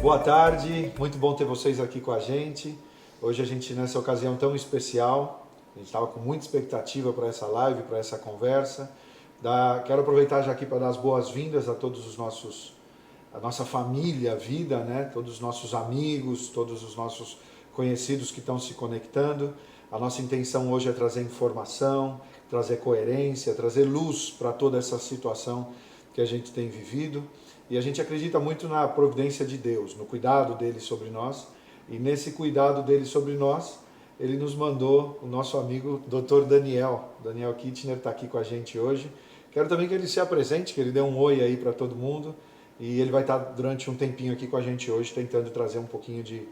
Boa tarde, muito bom ter vocês aqui com a gente. Hoje a gente, nessa ocasião tão especial, a gente estava com muita expectativa para essa live, para essa conversa. Quero aproveitar já aqui para dar as boas-vindas a todos a nossa família, a vida, né? Todos os nossos amigos, todos os nossos conhecidos que estão se conectando. A nossa intenção hoje é trazer informação, trazer coerência, trazer luz para toda essa situação que a gente tem vivido. E a gente acredita muito na providência de Deus, no cuidado dele sobre nós. E nesse cuidado dele sobre nós, ele nos mandou o nosso amigo Dr. Daniel. Daniel Kittner está aqui com a gente hoje. Quero também que ele se apresente, que ele dê um oi aí para todo mundo. E ele vai estar durante um tempinho aqui com a gente hoje, tentando trazer um pouquinho de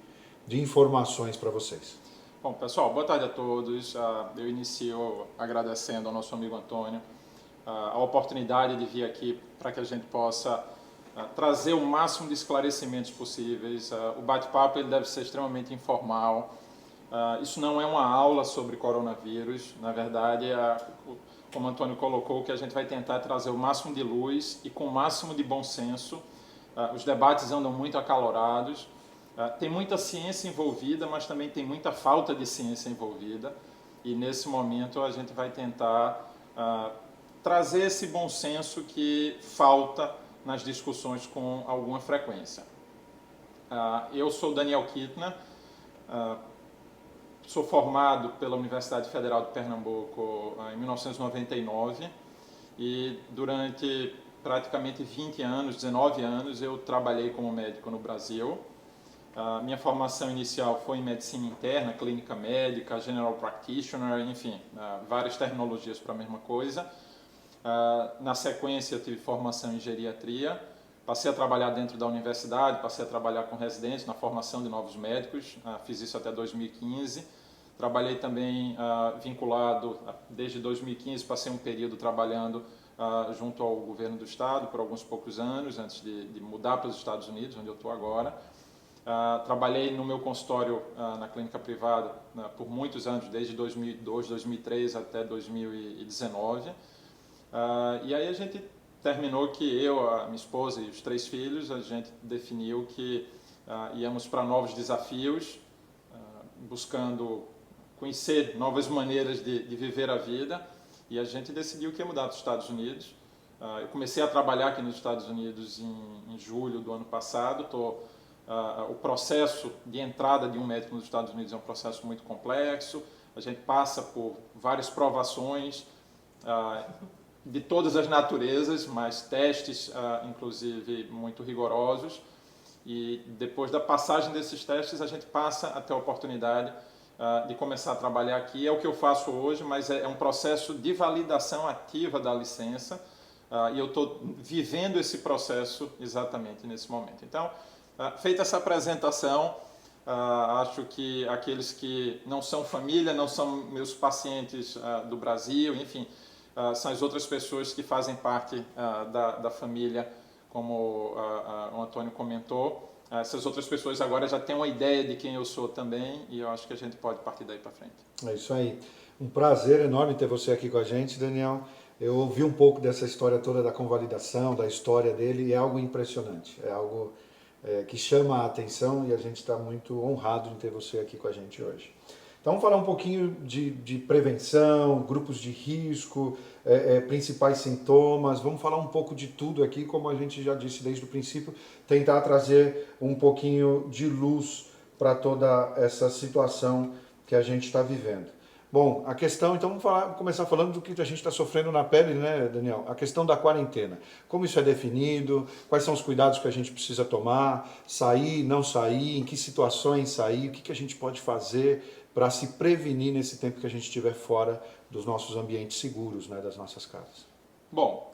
informações para vocês. Bom, pessoal, boa tarde a todos. Eu inicio agradecendo ao nosso amigo Antônio a oportunidade de vir aqui para que a gente possa trazer o máximo de esclarecimentos possíveis. O bate-papo ele deve ser extremamente informal. Isso não é uma aula sobre coronavírus. Na verdade, como o Antônio colocou, o que a gente vai tentar é trazer o máximo de luz e com o máximo de bom senso. Os debates andam muito acalorados. Tem muita ciência envolvida, mas também tem muita falta de ciência envolvida. E nesse momento a gente vai tentar trazer esse bom senso que falta nas discussões com alguma frequência. Eu sou Daniel Kittner, sou formado pela Universidade Federal de Pernambuco em 1999 e durante praticamente 20 anos, 19 anos, eu trabalhei como médico no Brasil. Minha formação inicial foi em medicina interna, clínica médica, general practitioner, enfim, várias terminologias para a mesma coisa. Na sequência, eu tive formação em geriatria, passei a trabalhar dentro da universidade, passei a trabalhar com residentes na formação de novos médicos, fiz isso até 2015. Trabalhei também vinculado, desde 2015, passei um período trabalhando junto ao governo do estado por alguns poucos anos, antes de mudar para os Estados Unidos, onde eu estou agora. Trabalhei no meu consultório na clínica privada por muitos anos, desde 2002, 2003 até 2019. E aí a gente terminou que eu, a minha esposa e os 3 filhos, a gente definiu que íamos para novos desafios, buscando conhecer novas maneiras de viver a vida, e a gente decidiu que ia mudar para os Estados Unidos. Eu comecei a trabalhar aqui nos Estados Unidos em julho do ano passado. O processo de entrada de um médico nos Estados Unidos é um processo muito complexo. A gente passa por várias provações de todas as naturezas, mas testes, inclusive, muito rigorosos. E depois da passagem desses testes, a gente passa a ter a oportunidade de começar a trabalhar aqui. É o que eu faço hoje, mas é um processo de validação ativa da licença. E eu estou vivendo esse processo exatamente nesse momento. Então, feita essa apresentação, acho que aqueles que não são família, não são meus pacientes do Brasil, enfim, são as outras pessoas que fazem parte da família, como o Antônio comentou. Essas outras pessoas agora já têm uma ideia de quem eu sou também, e eu acho que a gente pode partir daí para frente. É isso aí. Um prazer enorme ter você aqui com a gente, Daniel. Eu ouvi um pouco dessa história toda da convalidação, da história dele, e é algo impressionante. É algo que chama a atenção, e a gente está muito honrado em ter você aqui com a gente hoje. Então vamos falar um pouquinho de prevenção, grupos de risco, principais sintomas, vamos falar um pouco de tudo aqui, como a gente já disse desde o princípio, tentar trazer um pouquinho de luz para toda essa situação que a gente está vivendo. Bom, a questão, então vamos começar falando do que a gente está sofrendo na pele, né, Daniel? A questão da quarentena. Como isso é definido, quais são os cuidados que a gente precisa tomar, sair, não sair, em que situações sair, o que a gente pode fazer para se prevenir nesse tempo que a gente estiver fora dos nossos ambientes seguros, né, das nossas casas. Bom,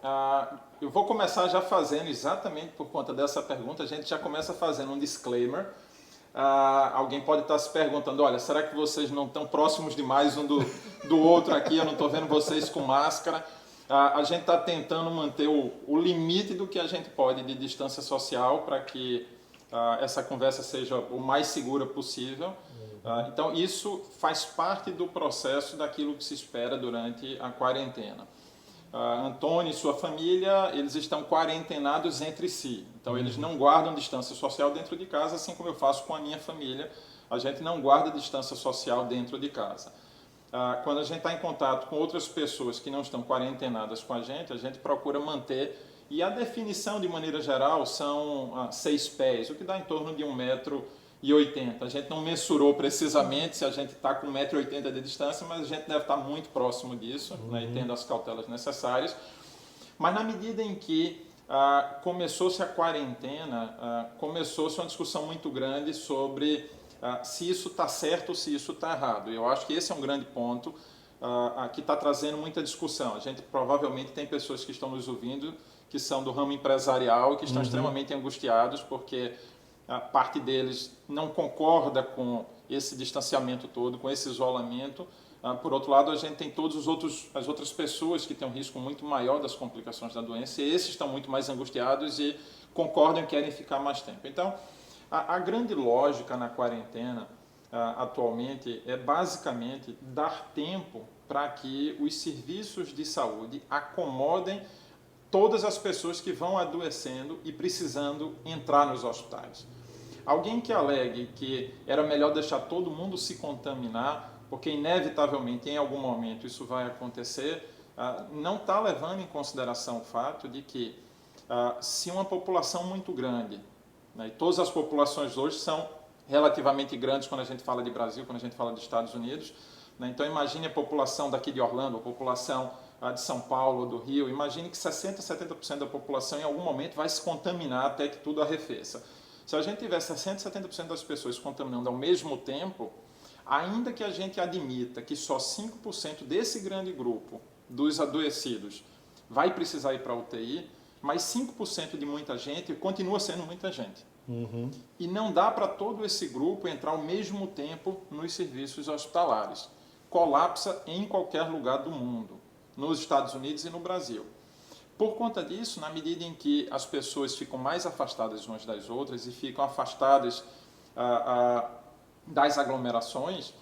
eu vou começar já fazendo, exatamente por conta dessa pergunta, a gente já começa fazendo um disclaimer. Alguém pode estar se perguntando, olha, será que vocês não estão próximos demais um do outro aqui? Eu não estou vendo vocês com máscara. A gente está tentando manter o limite do que a gente pode de distância social para que essa conversa seja o mais segura possível. Então, isso faz parte do processo daquilo que se espera durante a quarentena. Antônio e sua família, eles estão quarentenados entre si. Então, eles não guardam distância social dentro de casa, assim como eu faço com a minha família. A gente não guarda distância social dentro de casa. Quando a gente está em contato com outras pessoas que não estão quarentenadas com a gente procura manter. E a definição, de maneira geral, são 6 pés, o que dá em torno de 1,80 m. A gente não mensurou precisamente se a gente está com 1,80 m de distância, mas a gente deve estar muito próximo disso, né, e tendo as cautelas necessárias. Mas na medida em que começou-se a quarentena, começou-se uma discussão muito grande sobre se isso está certo ou se isso está errado. Eu acho que esse é um grande ponto que está trazendo muita discussão. A gente provavelmente tem pessoas que estão nos ouvindo que são do ramo empresarial, que estão extremamente angustiados porque parte deles não concorda com esse distanciamento todo, com esse isolamento. Por outro lado, a gente tem as outras pessoas que têm um risco muito maior das complicações da doença, e esses estão muito mais angustiados e concordam e querem ficar mais tempo. Então, a grande lógica na quarentena atualmente é basicamente dar tempo para que os serviços de saúde acomodem todas as pessoas que vão adoecendo e precisando entrar nos hospitais. Alguém que alegue que era melhor deixar todo mundo se contaminar, porque inevitavelmente em algum momento isso vai acontecer, não está levando em consideração o fato de que se uma população muito grande, né, e todas as populações hoje são relativamente grandes quando a gente fala de Brasil, quando a gente fala de Estados Unidos, né, então imagine a população daqui de Orlando, a população de São Paulo, do Rio, imagine que 60%, 70% da população em algum momento vai se contaminar até que tudo arrefeça. Se a gente tiver 60%, 70% das pessoas se contaminando ao mesmo tempo, ainda que a gente admita que só 5% desse grande grupo dos adoecidos vai precisar ir para a UTI, mas 5% de muita gente continua sendo muita gente. E não dá para todo esse grupo entrar ao mesmo tempo nos serviços hospitalares. Colapsa em qualquer lugar do mundo, nos Estados Unidos e no Brasil. Por conta disso, na medida em que as pessoas ficam mais afastadas umas das outras e ficam afastadas das aglomerações,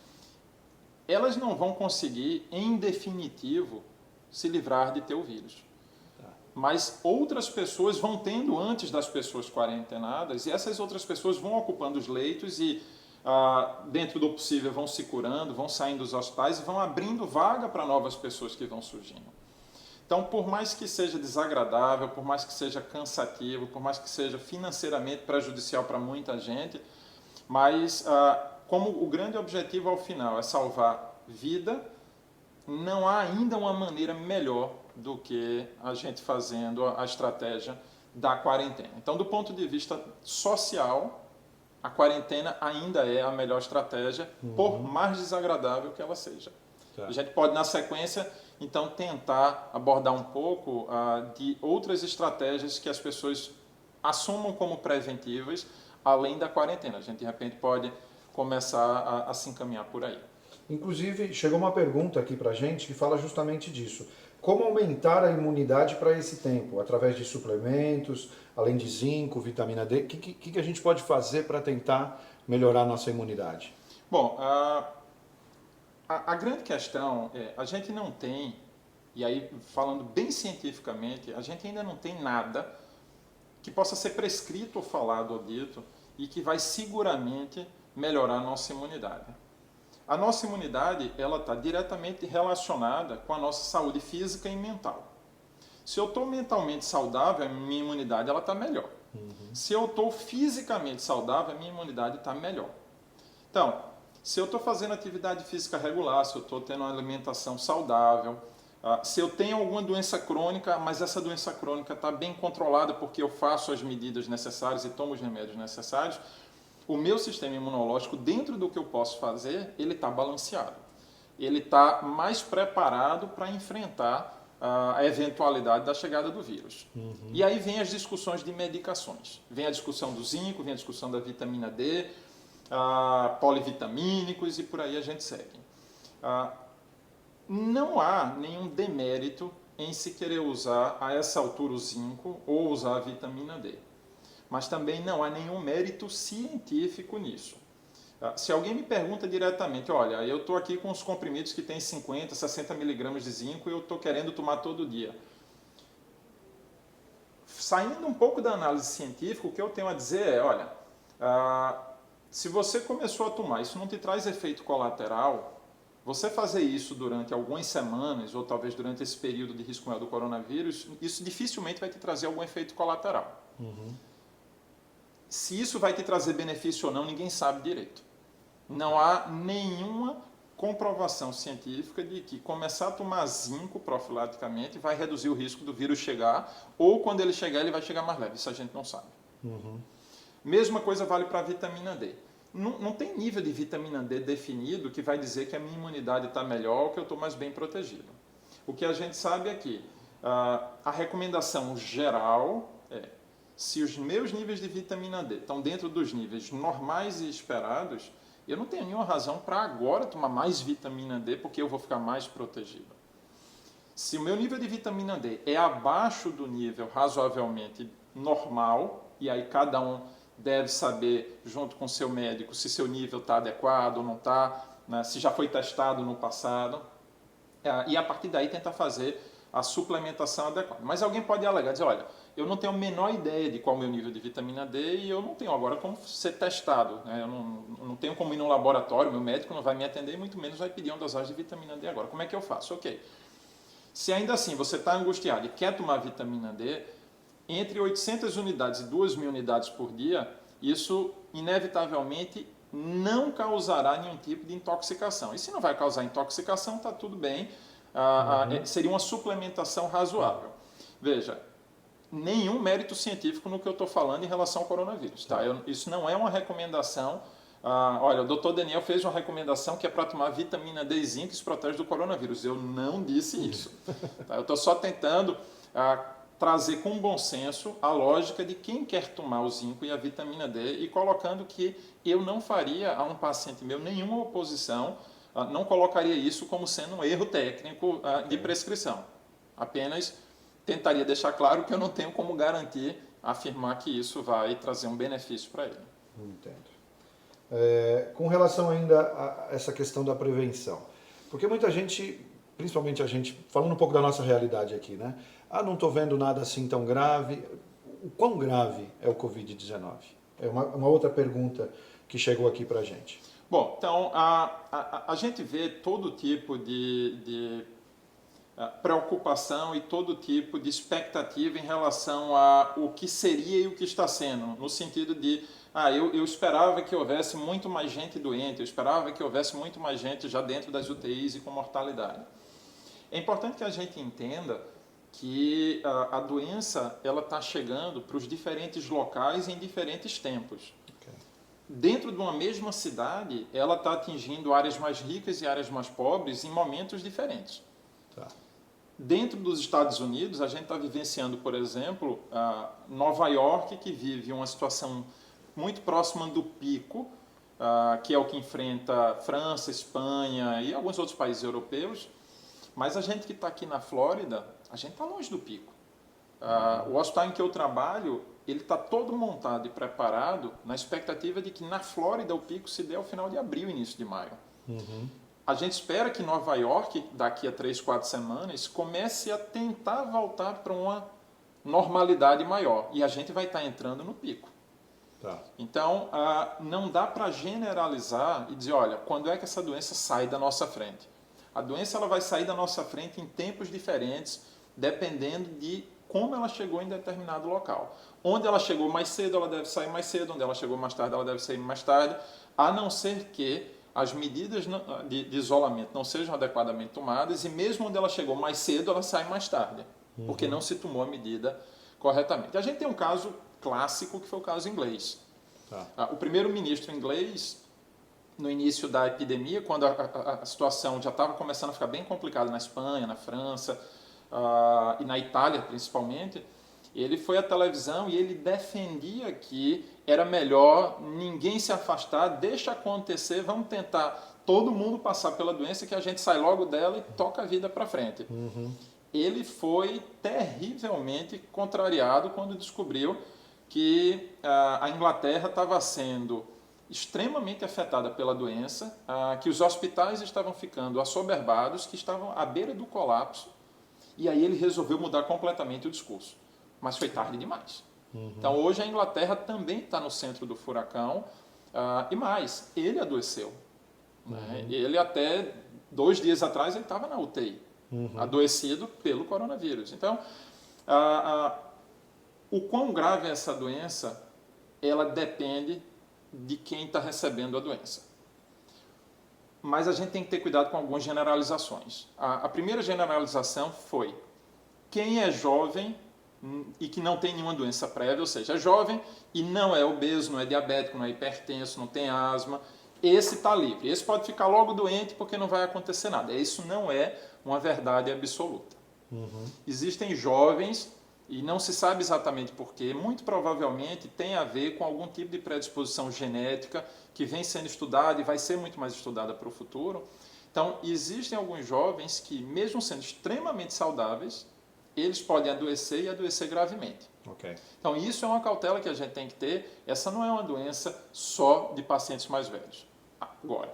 elas não vão conseguir, em definitivo, se livrar de ter o vírus. Mas outras pessoas vão tendo antes das pessoas quarentenadas e essas outras pessoas vão ocupando os leitos e, dentro do possível, vão se curando, vão saindo dos hospitais e vão abrindo vaga para novas pessoas que vão surgindo. Então, por mais que seja desagradável, por mais que seja cansativo, por mais que seja financeiramente prejudicial para muita gente, mas como o grande objetivo ao final é salvar vida, não há ainda uma maneira melhor do que a gente fazendo a estratégia da quarentena. Então, do ponto de vista social, a quarentena ainda é a melhor estratégia, por mais desagradável que ela seja. A gente pode, na sequência, então, tentar abordar um pouco de outras estratégias que as pessoas assumam como preventivas, além da quarentena. A gente, de repente, pode começar a se encaminhar por aí. Inclusive, chegou uma pergunta aqui para a gente que fala justamente disso. Como aumentar a imunidade para esse tempo? Através de suplementos, além de zinco, vitamina D, o que a gente pode fazer para tentar melhorar a nossa imunidade? Bom, a grande questão é, a gente não tem, e aí falando bem cientificamente, a gente ainda não tem nada que possa ser prescrito ou falado ou dito e que vai seguramente melhorar a nossa imunidade. A nossa imunidade ela está diretamente relacionada com a nossa saúde física e mental. Se eu estou mentalmente saudável, a minha imunidade está melhor. Se eu estou fisicamente saudável, a minha imunidade está melhor. Então, se eu estou fazendo atividade física regular, se eu estou tendo uma alimentação saudável, se eu tenho alguma doença crônica, mas essa doença crônica está bem controlada porque eu faço as medidas necessárias e tomo os remédios necessários, o meu sistema imunológico, dentro do que eu posso fazer, ele está balanceado. Ele está mais preparado para enfrentar a eventualidade da chegada do vírus. E aí vem as discussões de medicações. Vem a discussão do zinco, vem a discussão da vitamina D, polivitamínicos e por aí a gente segue. Não há nenhum demérito em se querer usar a essa altura o zinco ou usar a vitamina D. Mas também não há nenhum mérito científico nisso. Se alguém me pergunta diretamente, olha, eu estou aqui com os comprimidos que têm 50, 60 miligramas de zinco e eu estou querendo tomar todo dia. Saindo um pouco da análise científica, o que eu tenho a dizer é, olha, se você começou a tomar, isso não te traz efeito colateral, você fazer isso durante algumas semanas, ou talvez durante esse período de risco maior do coronavírus, isso dificilmente vai te trazer algum efeito colateral. Se isso vai te trazer benefício ou não, ninguém sabe direito. Não há nenhuma comprovação científica de que começar a tomar zinco profilaticamente vai reduzir o risco do vírus chegar, ou quando ele chegar, ele vai chegar mais leve. Isso a gente não sabe. Mesma coisa vale para a vitamina D. Não tem nível de vitamina D definido que vai dizer que a minha imunidade está melhor ou que eu estou mais bem protegido. O que a gente sabe é que a recomendação geral é, se os meus níveis de vitamina D estão dentro dos níveis normais e esperados, eu não tenho nenhuma razão para agora tomar mais vitamina D porque eu vou ficar mais protegido. Se o meu nível de vitamina D é abaixo do nível razoavelmente normal, e aí cada um deve saber, junto com o seu médico, se seu nível está adequado ou não está, né, se já foi testado no passado, e a partir daí tentar fazer a suplementação adequada. Mas alguém pode alegar, dizer, olha, eu não tenho a menor ideia de qual é o meu nível de vitamina D e eu não tenho agora como ser testado. Né? Eu não tenho como ir no laboratório, meu médico não vai me atender e muito menos vai pedir uma dosagem de vitamina D agora. Como é que eu faço? Ok. Se ainda assim você está angustiado e quer tomar vitamina D, entre 800 unidades e 2.000 unidades por dia, isso inevitavelmente não causará nenhum tipo de intoxicação. E se não vai causar intoxicação, está tudo bem. Seria uma suplementação razoável. Veja, nenhum mérito científico no que eu estou falando em relação ao coronavírus. Tá? Isso não é uma recomendação. Olha, o Dr. Daniel fez uma recomendação que é para tomar vitamina D e zinco que se protege do coronavírus. Eu não disse isso. Tá? Eu estou só tentando trazer com bom senso a lógica de quem quer tomar o zinco e a vitamina D e colocando que eu não faria a um paciente meu nenhuma oposição, não colocaria isso como sendo um erro técnico de prescrição. Apenas tentaria deixar claro que eu não tenho como garantir, afirmar que isso vai trazer um benefício para ele. Entendo. Com relação ainda a essa questão da prevenção, porque muita gente, principalmente a gente, falando um pouco da nossa realidade aqui, né? Não estou vendo nada assim tão grave. O quão grave é o Covid-19? É uma outra pergunta que chegou aqui para a gente. Bom, então a gente vê todo tipo de preocupação e todo tipo de expectativa em relação a o que seria e o que está sendo, no sentido de eu esperava que houvesse muito mais gente doente, eu esperava que houvesse muito mais gente já dentro das UTIs e com mortalidade. É importante que a gente entenda que a doença ela está chegando para os diferentes locais em diferentes tempos. Dentro de uma mesma cidade, ela está atingindo áreas mais ricas e áreas mais pobres em momentos diferentes. Dentro dos Estados Unidos, a gente está vivenciando, por exemplo, Nova York, que vive uma situação muito próxima do pico, que é o que enfrenta França, Espanha e alguns outros países europeus. Mas a gente que está aqui na Flórida, a gente está longe do pico. O hospital em que eu trabalho, ele está todo montado e preparado na expectativa de que na Flórida o pico se dê ao final de abril, início de maio. A gente espera que Nova York, daqui a 3, 4 semanas, comece a tentar voltar para uma normalidade maior. E a gente vai estar entrando no pico. Então, não dá para generalizar e dizer, olha, quando é que essa doença sai da nossa frente? A doença ela vai sair da nossa frente em tempos diferentes, dependendo de como ela chegou em determinado local. Onde ela chegou mais cedo, ela deve sair mais cedo. Onde ela chegou mais tarde, ela deve sair mais tarde. A não ser que as medidas de isolamento não sejam adequadamente tomadas e mesmo onde ela chegou mais cedo, ela sai mais tarde, porque não se tomou a medida corretamente. A gente tem um caso clássico que foi o caso inglês. O primeiro-ministro inglês, no início da epidemia, quando a situação já estava começando a ficar bem complicada na Espanha, na França e na Itália principalmente, ele foi à televisão e ele defendia que era melhor ninguém se afastar, deixa acontecer, vamos tentar todo mundo passar pela doença que a gente sai logo dela e toca a vida para frente. Ele foi terrivelmente contrariado quando descobriu que a Inglaterra estava sendo extremamente afetada pela doença, que os hospitais estavam ficando assoberbados, que estavam à beira do colapso, e aí ele resolveu mudar completamente o discurso. Mas foi tarde demais. Então hoje a Inglaterra também está no centro do furacão, e mais, ele adoeceu. Né? Ele até 2 dias atrás ele estava na UTI, adoecido pelo coronavírus. Então, o quão grave é essa doença, ela depende de quem está recebendo a doença. Mas a gente tem que ter cuidado com algumas generalizações. A primeira generalização foi: quem é jovem e que não tem nenhuma doença prévia, ou seja, é jovem e não é obeso, não é diabético, não é hipertenso, não tem asma, esse está livre. Esse pode ficar logo doente porque não vai acontecer nada. Isso não é uma verdade absoluta. Existem jovens, e não se sabe exatamente porquê, muito provavelmente tem a ver com algum tipo de predisposição genética que vem sendo estudada e vai ser muito mais estudada para o futuro. Então, existem alguns jovens que, mesmo sendo extremamente saudáveis, eles podem adoecer e adoecer gravemente. Ok. Então, isso é uma cautela que a gente tem que ter. Essa não é uma doença só de pacientes mais velhos. Agora,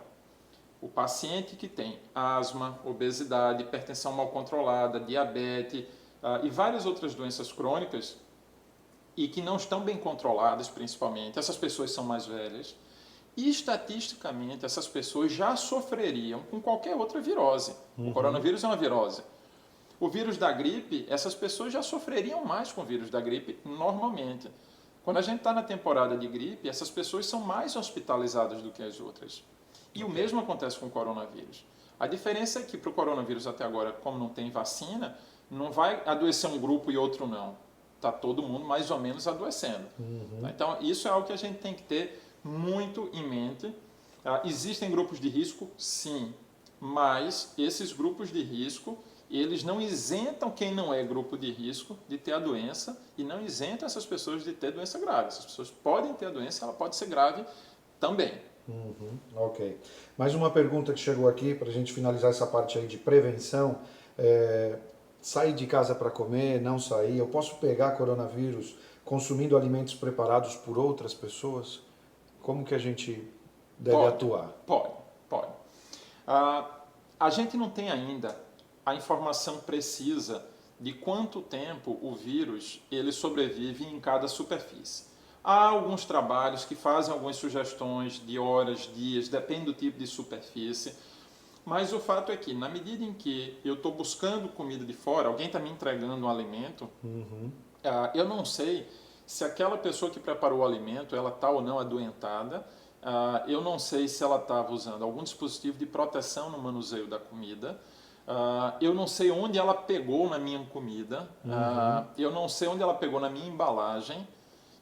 o paciente que tem asma, obesidade, hipertensão mal controlada, diabetes e várias outras doenças crônicas e que não estão bem controladas, principalmente, essas pessoas são mais velhas e, estatisticamente, essas pessoas já sofreriam com qualquer outra virose. O coronavírus é uma virose. O vírus da gripe, essas pessoas já sofreriam mais com o vírus da gripe normalmente. Quando a gente está na temporada de gripe, essas pessoas são mais hospitalizadas do que as outras. E o mesmo acontece com o coronavírus. A diferença é que para o coronavírus até agora, como não tem vacina, não vai adoecer um grupo e outro não. Está todo mundo mais ou menos adoecendo. Então, isso é algo que a gente tem que ter muito em mente. Existem grupos de risco? Sim. Mas esses grupos de risco, eles não isentam quem não é grupo de risco de ter a doença e não isentam essas pessoas de ter doença grave. Essas pessoas podem ter a doença, ela pode ser grave também. Ok. Mais uma pergunta que chegou aqui para a gente finalizar essa parte aí de prevenção. Sair de casa para comer, não sair, eu posso pegar coronavírus consumindo alimentos preparados por outras pessoas? Como que a gente deve atuar? Pode. A gente não tem ainda a informação precisa de quanto tempo o vírus ele sobrevive em cada superfície. Há alguns trabalhos que fazem algumas sugestões de horas, dias, depende do tipo de superfície, mas o fato é que, na medida em que eu estou buscando comida de fora, alguém está me entregando um alimento, eu não sei se aquela pessoa que preparou o alimento ela está ou não adoentada, eu não sei se ela estava usando algum dispositivo de proteção no manuseio da comida, eu não sei onde ela pegou na minha comida, eu não sei onde ela pegou na minha embalagem.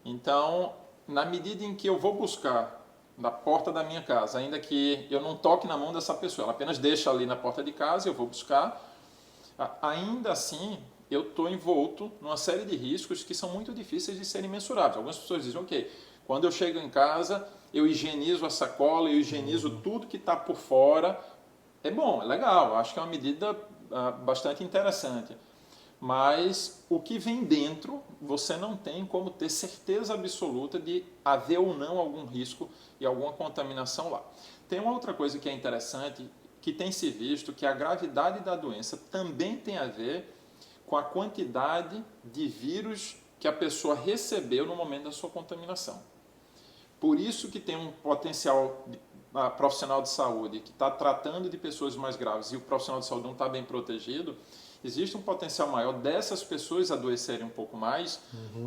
Então, na medida em que eu vou buscar na porta da minha casa, ainda que eu não toque na mão dessa pessoa, ela apenas deixa ali na porta de casa, eu vou buscar, ainda assim eu estou envolto numa série de riscos que são muito difíceis de serem mensurados. Algumas pessoas dizem, ok, quando eu chego em casa, eu higienizo a sacola, eu higienizo tudo que está por fora. É bom, é legal, acho que é uma medida bastante interessante. Mas o que vem dentro, você não tem como ter certeza absoluta de haver ou não algum risco e alguma contaminação lá. Tem uma outra coisa que é interessante, que tem se visto, que a gravidade da doença também tem a ver com a quantidade de vírus que a pessoa recebeu no momento da sua contaminação. Por isso que tem um potencial profissional de saúde que está tratando de pessoas mais graves e o profissional de saúde não está bem protegido, existe um potencial maior dessas pessoas adoecerem um pouco mais,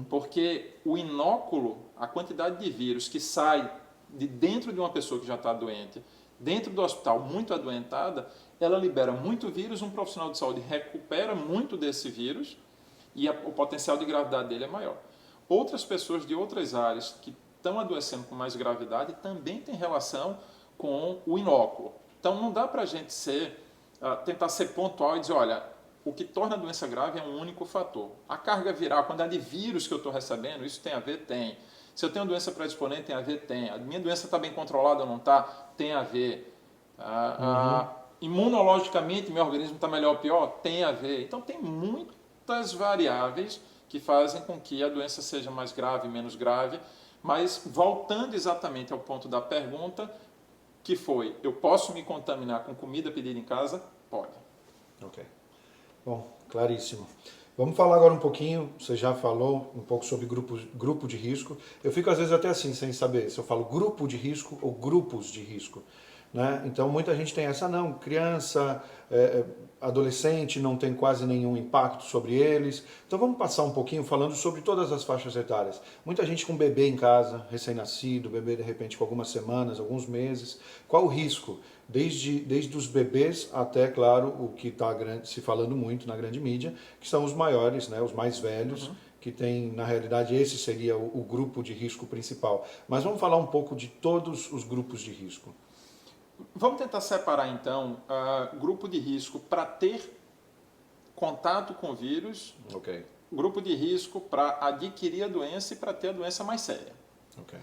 porque o inóculo, a quantidade de vírus que sai de dentro de uma pessoa que já está doente, dentro do hospital muito adoentada, ela libera muito vírus, um profissional de saúde recupera muito desse vírus e o potencial de gravidade dele é maior. Outras pessoas de outras áreas que estão adoecendo com mais gravidade também têm relação com o inóculo. Então não dá para a gente tentar ser pontual e dizer, olha, o que torna a doença grave é um único fator. A carga viral, a quantidade de vírus que eu estou recebendo, isso tem a ver? Tem. Se eu tenho doença predisponente, tem a ver? Tem. A minha doença está bem controlada ou não está? Tem a ver. Imunologicamente, meu organismo está melhor ou pior? Tem a ver. Então, tem muitas variáveis que fazem com que a doença seja mais grave, menos grave, Mas voltando exatamente ao ponto da pergunta, que foi, eu posso me contaminar com comida pedida em casa? Pode. Ok. Bom, claríssimo. Vamos falar agora um pouquinho, você já falou um pouco sobre grupo de risco. Eu fico às vezes até assim, sem saber se eu falo grupo de risco ou grupos de risco. Né? Então muita gente tem essa, não, criança, adolescente não tem quase nenhum impacto sobre eles. Então vamos passar um pouquinho falando sobre todas as faixas etárias. Muita gente com bebê em casa, recém-nascido, bebê de repente com algumas semanas, alguns meses. Qual o risco? Desde os bebês até, claro, o que está se falando muito na grande mídia, que são os maiores, né, os mais velhos, que tem, na realidade, esse seria o grupo de risco principal. Mas vamos falar um pouco de todos os grupos de risco. Vamos tentar separar, então, grupo de risco para ter contato com o vírus, Ok. grupo de risco para adquirir a doença e para ter a doença mais séria. Ok.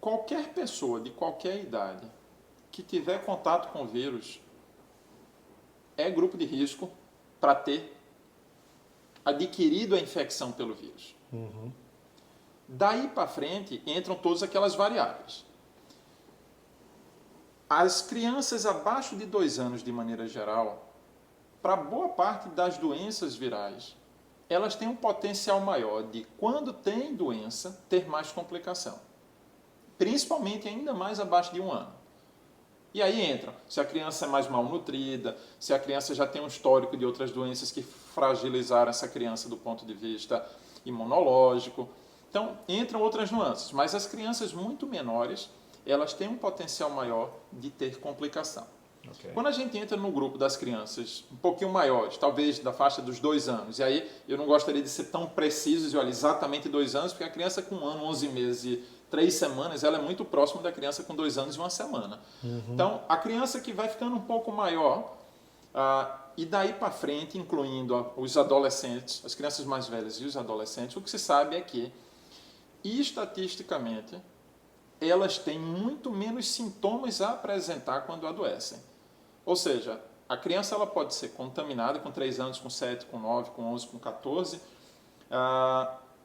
Qualquer pessoa de qualquer idade que tiver contato com o vírus é grupo de risco para ter adquirido a infecção pelo vírus. Daí para frente entram todas aquelas variáveis. As crianças abaixo de 2 anos, de maneira geral, para boa parte das doenças virais, elas têm um potencial maior de, quando tem doença, ter mais complicação. Principalmente ainda mais abaixo de 1 ano. E aí entram, se a criança é mais malnutrida, se a criança já tem um histórico de outras doenças que fragilizaram essa criança do ponto de vista imunológico. Então, entram outras nuances, mas as crianças muito menores, elas têm um potencial maior de ter complicação. Okay. Quando a gente entra no grupo das crianças um pouquinho maiores, talvez da faixa dos 2 anos, e aí eu não gostaria de ser tão preciso e olha, exatamente 2 anos, porque a criança com 1 ano, 11 meses e 3 semanas, ela é muito próxima da criança com 2 anos e 1 semana. Então, a criança que vai ficando um pouco maior, e daí para frente, incluindo os adolescentes, as crianças mais velhas e os adolescentes, o que se sabe é que, estatisticamente, elas têm muito menos sintomas a apresentar quando adoecem. Ou seja, a criança ela pode ser contaminada com 3 anos, com 7, com 9, com 11, com 14,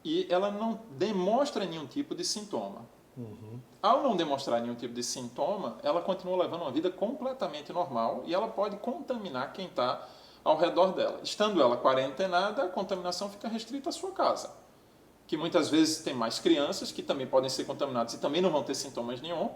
e ela não demonstra nenhum tipo de sintoma. Ao não demonstrar nenhum tipo de sintoma, ela continua levando uma vida completamente normal e ela pode contaminar quem está ao redor dela. Estando ela quarentenada, a contaminação fica restrita à sua casa, que muitas vezes tem mais crianças que também podem ser contaminadas e também não vão ter sintomas nenhum,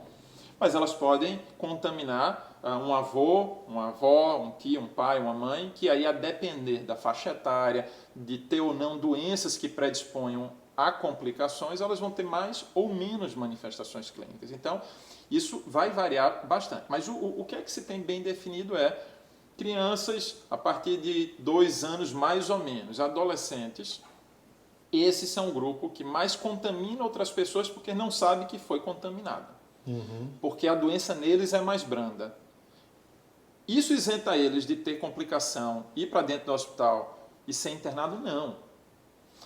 mas elas podem contaminar um avô, uma avó, um tio, um pai, uma mãe, que aí a depender da faixa etária, de ter ou não doenças que predisponham a complicações, elas vão ter mais ou menos manifestações clínicas. Então, isso vai variar bastante. Mas o que é que se tem bem definido é crianças a partir de 2 anos mais ou menos, adolescentes. Esses são o grupo que mais contamina outras pessoas porque não sabe que foi contaminado. Porque a doença neles é mais branda. Isso isenta eles de ter complicação, ir para dentro do hospital e ser internado? Não.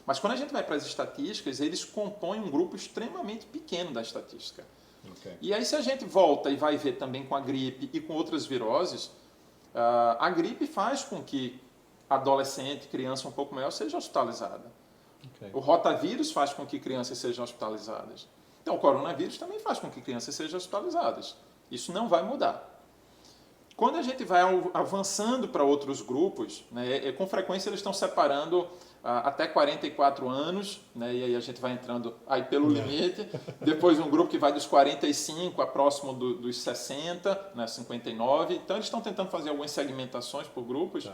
Mas quando a gente vai para as estatísticas, eles compõem um grupo extremamente pequeno da estatística. Okay. E aí se a gente volta e vai ver também com a gripe e com outras viroses, a gripe faz com que adolescente, criança um pouco maior seja hospitalizada. Okay. O rotavírus faz com que crianças sejam hospitalizadas. Então, o coronavírus também faz com que crianças sejam hospitalizadas. Isso não vai mudar. Quando a gente vai avançando para outros grupos, né, com frequência eles estão separando até 44 anos, né, e aí a gente vai entrando aí pelo limite. Depois um grupo que vai dos 45 a próximo dos 60, né, 59. Então, eles estão tentando fazer algumas segmentações por grupos.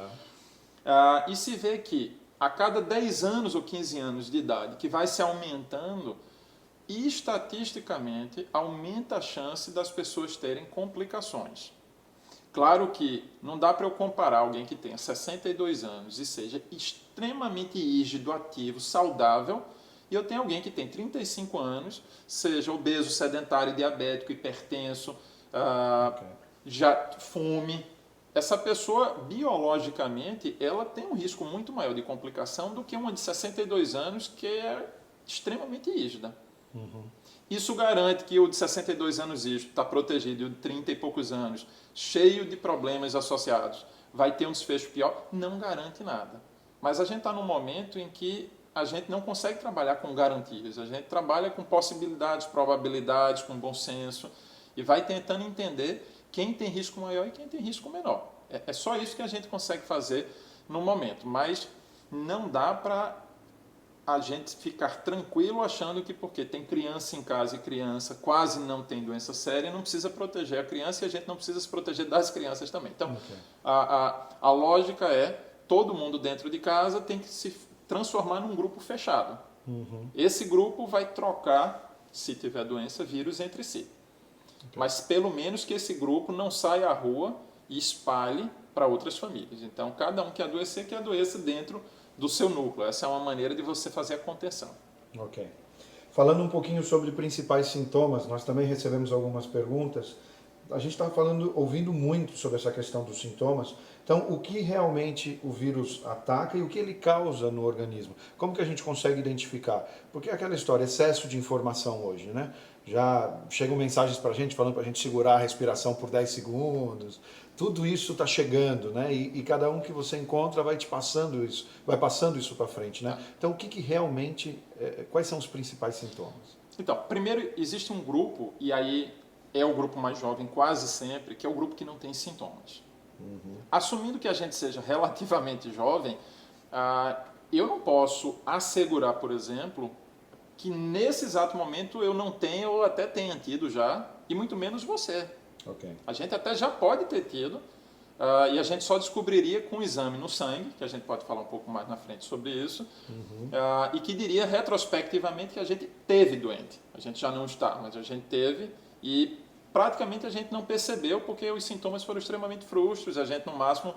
E se vê que a cada 10 anos ou 15 anos de idade, que vai se aumentando, e estatisticamente aumenta a chance das pessoas terem complicações. Claro que não dá para eu comparar alguém que tenha 62 anos e seja extremamente rígido, ativo, saudável, e eu tenho alguém que tem 35 anos, seja obeso, sedentário, diabético, hipertenso, já fume. Essa pessoa, biologicamente, ela tem um risco muito maior de complicação do que uma de 62 anos que é extremamente rígida. Isso garante que o de 62 anos está protegido e o de 30 e poucos anos, cheio de problemas associados, vai ter um desfecho pior? Não garante nada. Mas a gente está num momento em que a gente não consegue trabalhar com garantias, a gente trabalha com possibilidades, probabilidades, com bom senso e vai tentando entender quem tem risco maior e quem tem risco menor. É só isso que a gente consegue fazer no momento, mas não dá para a gente ficar tranquilo achando que porque tem criança em casa e criança quase não tem doença séria, não precisa proteger a criança e a gente não precisa se proteger das crianças também. Então, a lógica é todo mundo dentro de casa tem que se transformar num grupo fechado. Esse grupo vai trocar, se tiver doença, vírus entre si. Mas pelo menos que esse grupo não saia à rua e espalhe para outras famílias. Então, cada um que adoeça dentro do seu núcleo. Essa é uma maneira de você fazer a contenção. Ok. Falando um pouquinho sobre principais sintomas, nós também recebemos algumas perguntas. A gente está ouvindo muito sobre essa questão dos sintomas. Então, o que realmente o vírus ataca e o que ele causa no organismo? Como que a gente consegue identificar? Porque é aquela história, excesso de informação hoje, né? Já chegam mensagens para a gente falando para a gente segurar a respiração por 10 segundos. Tudo isso está chegando, né? E cada um que você encontra vai te passando isso, vai passando isso para frente, né? Então, o que realmente, quais são os principais sintomas? Então, primeiro existe um grupo, e aí é o grupo mais jovem quase sempre, que é o grupo que não tem sintomas. Assumindo que a gente seja relativamente jovem, eu não posso assegurar, por exemplo, que nesse exato momento eu não tenha ou até tenha tido já, e muito menos você. Okay. A gente até já pode ter tido, e a gente só descobriria com um exame no sangue, que a gente pode falar um pouco mais na frente sobre isso, e que diria retrospectivamente que a gente teve doente. A gente já não está, mas a gente teve e praticamente a gente não percebeu porque os sintomas foram extremamente frustros, a gente no máximo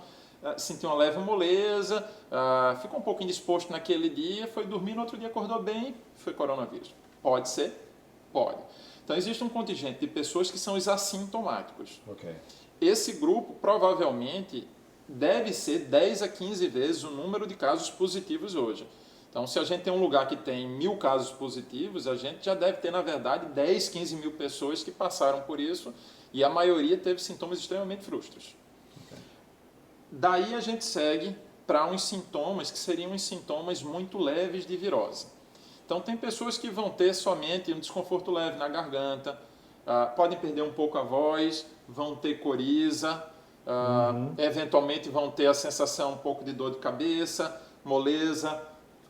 sentiu uma leve moleza, ficou um pouco indisposto naquele dia, foi dormir, no outro dia acordou bem, foi coronavírus. Pode ser? Pode. Então, existe um contingente de pessoas que são os assintomáticos. Okay. Esse grupo, provavelmente, deve ser 10 a 15 vezes o número de casos positivos hoje. Então, se a gente tem um lugar que tem 1000 casos positivos, a gente já deve ter, na verdade, 10, 15 mil pessoas que passaram por isso e a maioria teve sintomas extremamente frustros. Okay. Daí a gente segue para uns sintomas que seriam uns sintomas muito leves de virose. Então, tem pessoas que vão ter somente um desconforto leve na garganta, podem perder um pouco a voz, vão ter coriza, eventualmente vão ter a sensação um pouco de dor de cabeça, moleza,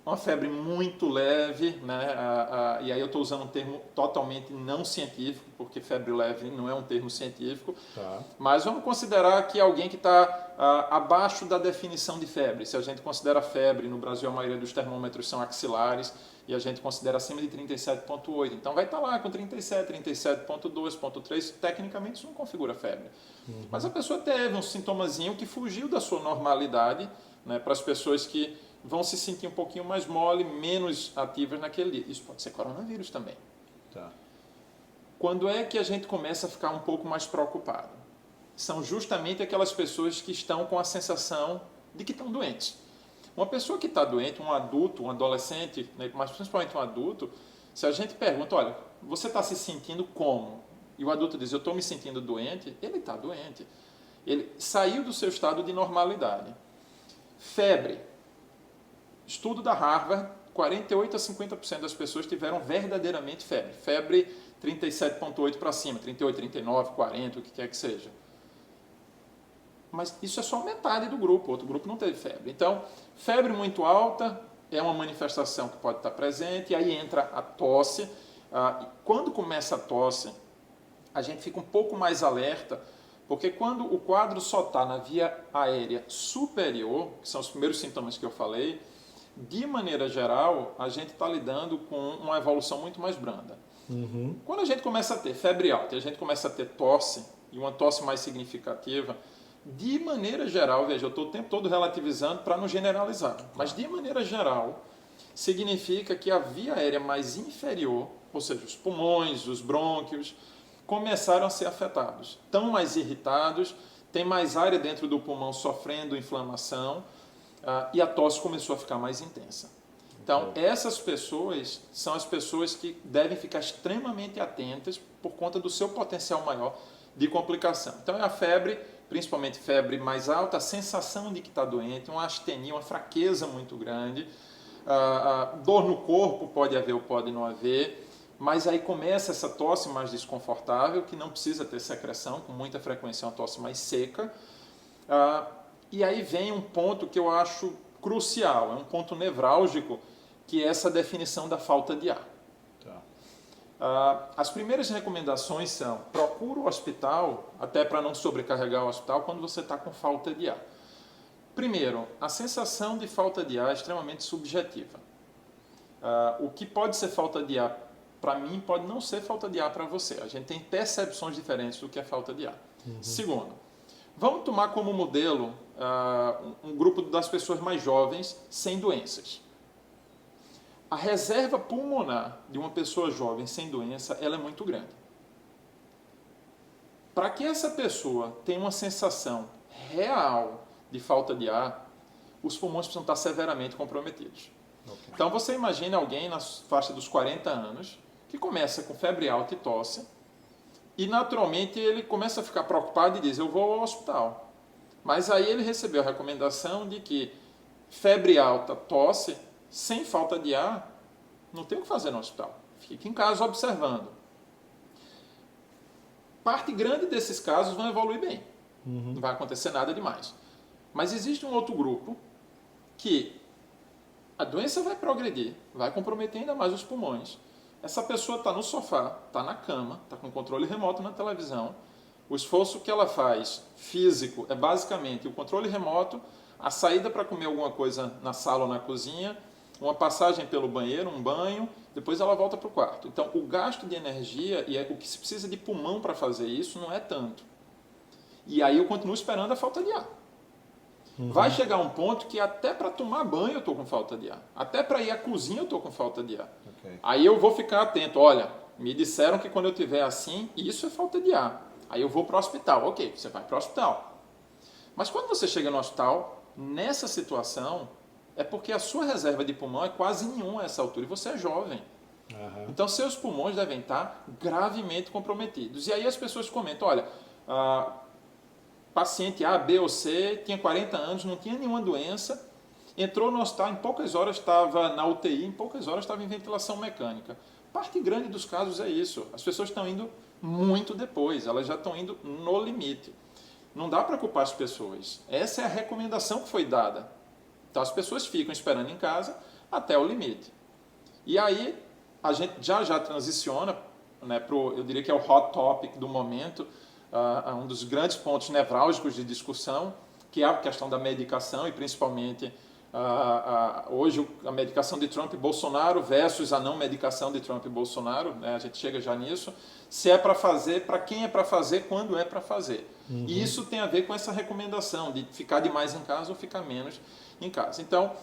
uma febre muito leve, né? E aí eu estou usando um termo totalmente não científico, porque febre leve não é um termo científico, mas vamos considerar que alguém que está abaixo da definição de febre. Se a gente considera febre, no Brasil a maioria dos termômetros são axilares, e a gente considera acima de 37,8. Então vai estar lá com 37, 37,2, 37,3. Tecnicamente isso não configura febre. Mas a pessoa teve um sintomazinho que fugiu da sua normalidade, né, para as pessoas que vão se sentir um pouquinho mais mole, menos ativas naquele dia. Isso pode ser coronavírus também. Tá. Quando é que a gente começa a ficar um pouco mais preocupado? São justamente aquelas pessoas que estão com a sensação de que estão doentes. Uma pessoa que está doente, um adulto, um adolescente, né, mas principalmente um adulto, se a gente pergunta, olha, você está se sentindo como? E o adulto diz, eu estou me sentindo doente, ele está doente. Ele saiu do seu estado de normalidade. Febre. Estudo da Harvard, 48 a 50% das pessoas tiveram verdadeiramente febre. Febre 37,8 para cima, 38, 39, 40, o que quer que seja. Mas isso é só metade do grupo, outro grupo não teve febre. Então, febre muito alta é uma manifestação que pode estar presente, e aí entra a tosse. E quando começa a tosse, a gente fica um pouco mais alerta, porque quando o quadro só está na via aérea superior, que são os primeiros sintomas que eu falei, de maneira geral, a gente está lidando com uma evolução muito mais branda. Quando a gente começa a ter febre alta e a gente começa a ter tosse, e uma tosse mais significativa, de maneira geral, veja, eu estou o tempo todo relativizando para não generalizar, mas de maneira geral, significa que a via aérea mais inferior, ou seja, os pulmões, os brônquios, começaram a ser afetados. Estão mais irritados, tem mais área dentro do pulmão sofrendo inflamação, e a tosse começou a ficar mais intensa. Então, essas pessoas são as pessoas que devem ficar extremamente atentas por conta do seu potencial maior de complicação. Então, é a febre, principalmente febre mais alta, a sensação de que está doente, uma astenia, uma fraqueza muito grande, Dor no corpo pode haver ou pode não haver, mas aí começa essa tosse mais desconfortável, que não precisa ter secreção, com muita frequência é uma tosse mais seca. E aí vem um ponto que eu acho crucial, é um ponto nevrálgico, que é essa definição da falta de ar. As primeiras recomendações são: procura o hospital, até para não sobrecarregar o hospital, quando você está com falta de ar. Primeiro, a sensação de falta de ar é extremamente subjetiva. O que pode ser falta de ar para mim pode não ser falta de ar para você. A gente tem percepções diferentes do que é falta de ar. Segundo, vamos tomar como modelo um grupo das pessoas mais jovens sem doenças. A reserva pulmonar de uma pessoa jovem sem doença, ela é muito grande. Para que essa pessoa tenha uma sensação real de falta de ar, os pulmões precisam estar severamente comprometidos. Okay. Então você imagina alguém na faixa dos 40 anos que começa com febre alta e tosse e naturalmente ele começa a ficar preocupado e diz: eu vou ao hospital. Mas aí ele recebeu a recomendação de que febre alta, tosse, sem falta de ar, não tem o que fazer no hospital. Fique em casa observando. Parte grande desses casos vão evoluir bem. Não vai acontecer nada demais. Mas existe um outro grupo que a doença vai progredir, vai comprometer ainda mais os pulmões. Essa pessoa está no sofá, está na cama, está com controle remoto na televisão. O esforço que ela faz físico é basicamente o controle remoto, a saída para comer alguma coisa na sala ou na cozinha, uma passagem pelo banheiro, um banho, depois ela volta para o quarto. Então, o gasto de energia e o que se precisa de pulmão para fazer isso não é tanto. E aí eu continuo esperando a falta de ar. Vai chegar um ponto que até para tomar banho eu estou com falta de ar. Até para ir à cozinha eu estou com falta de ar. Okay. Aí eu vou ficar atento. Olha, me disseram que quando eu estiver assim, isso é falta de ar. Aí eu vou para o hospital. Ok, você vai para o hospital. Mas quando você chega no hospital, nessa situação, é porque a sua reserva de pulmão é quase nenhuma a essa altura e você é jovem. Então seus pulmões devem estar gravemente comprometidos. E aí as pessoas comentam: olha, paciente A, B ou C, tinha 40 anos, não tinha nenhuma doença, entrou no hospital, em poucas horas estava na UTI, em poucas horas estava em ventilação mecânica. Parte grande dos casos é isso. As pessoas estão indo muito depois, elas já estão indo no limite. Não dá para culpar as pessoas. Essa é a recomendação que foi dada. Então as pessoas ficam esperando em casa até o limite. E aí a gente já transiciona, né, eu diria que é o hot topic do momento, um dos grandes pontos nevrálgicos de discussão, que é a questão da medicação e principalmente hoje a medicação de Trump e Bolsonaro versus a não medicação de Trump e Bolsonaro, né, a gente chega já nisso, se é para fazer, para quem é para fazer, quando é para fazer. E isso tem a ver com essa recomendação de ficar demais em casa ou ficar menos em casa. Então,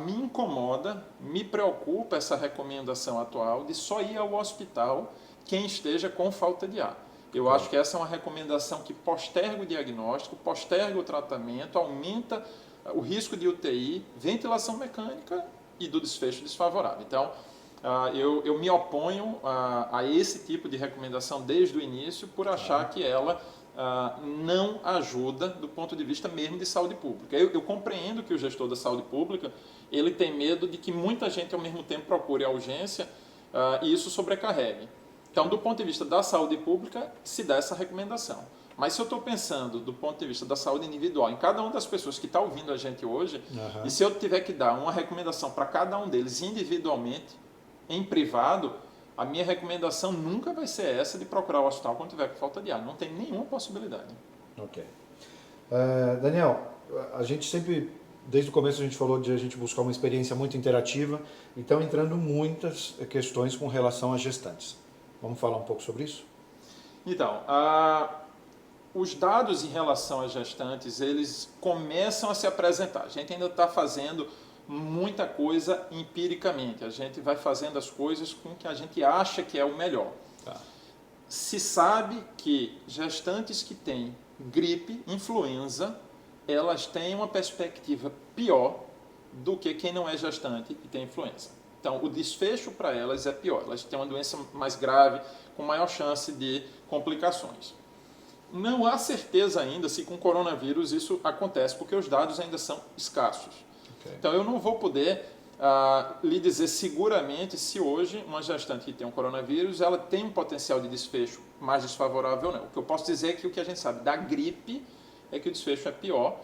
me incomoda, me preocupa essa recomendação atual de só ir ao hospital quem esteja com falta de ar. Eu acho que essa é uma recomendação que posterga o diagnóstico, posterga o tratamento, aumenta o risco de UTI, ventilação mecânica e do desfecho desfavorável. Então, eu me oponho a esse tipo de recomendação desde o início por achar que ela não ajuda do ponto de vista mesmo de saúde pública. Eu compreendo que o gestor da saúde pública ele tem medo de que muita gente ao mesmo tempo procure a urgência e isso sobrecarregue. Então, do ponto de vista da saúde pública, se dá essa recomendação. Mas se eu estou pensando do ponto de vista da saúde individual, em cada uma das pessoas que está ouvindo a gente hoje, e se eu tiver que dar uma recomendação para cada um deles individualmente, em privado, a minha recomendação nunca vai ser essa de procurar o hospital quando tiver com falta de ar. Não tem nenhuma possibilidade. Ok. Daniel, a gente sempre, desde o começo a gente falou de a gente buscar uma experiência muito interativa, então entrando muitas questões com relação às gestantes. Vamos falar um pouco sobre isso? Então, os dados em relação às gestantes, eles começam a se apresentar. A gente ainda está fazendo muita coisa empiricamente. A gente vai fazendo as coisas com o que a gente acha que é o melhor. Se sabe que gestantes que têm gripe, influenza, elas têm uma perspectiva pior do que quem não é gestante e tem influenza. Então, o desfecho para elas é pior. Elas têm uma doença mais grave, com maior chance de complicações. Não há certeza ainda se com coronavírus isso acontece, porque os dados ainda são escassos. Okay. Então, eu não vou poder lhe dizer seguramente se hoje uma gestante que tem um coronavírus, ela tem um potencial de desfecho mais desfavorável ou não. O que eu posso dizer é que o que a gente sabe da gripe é que o desfecho é pior,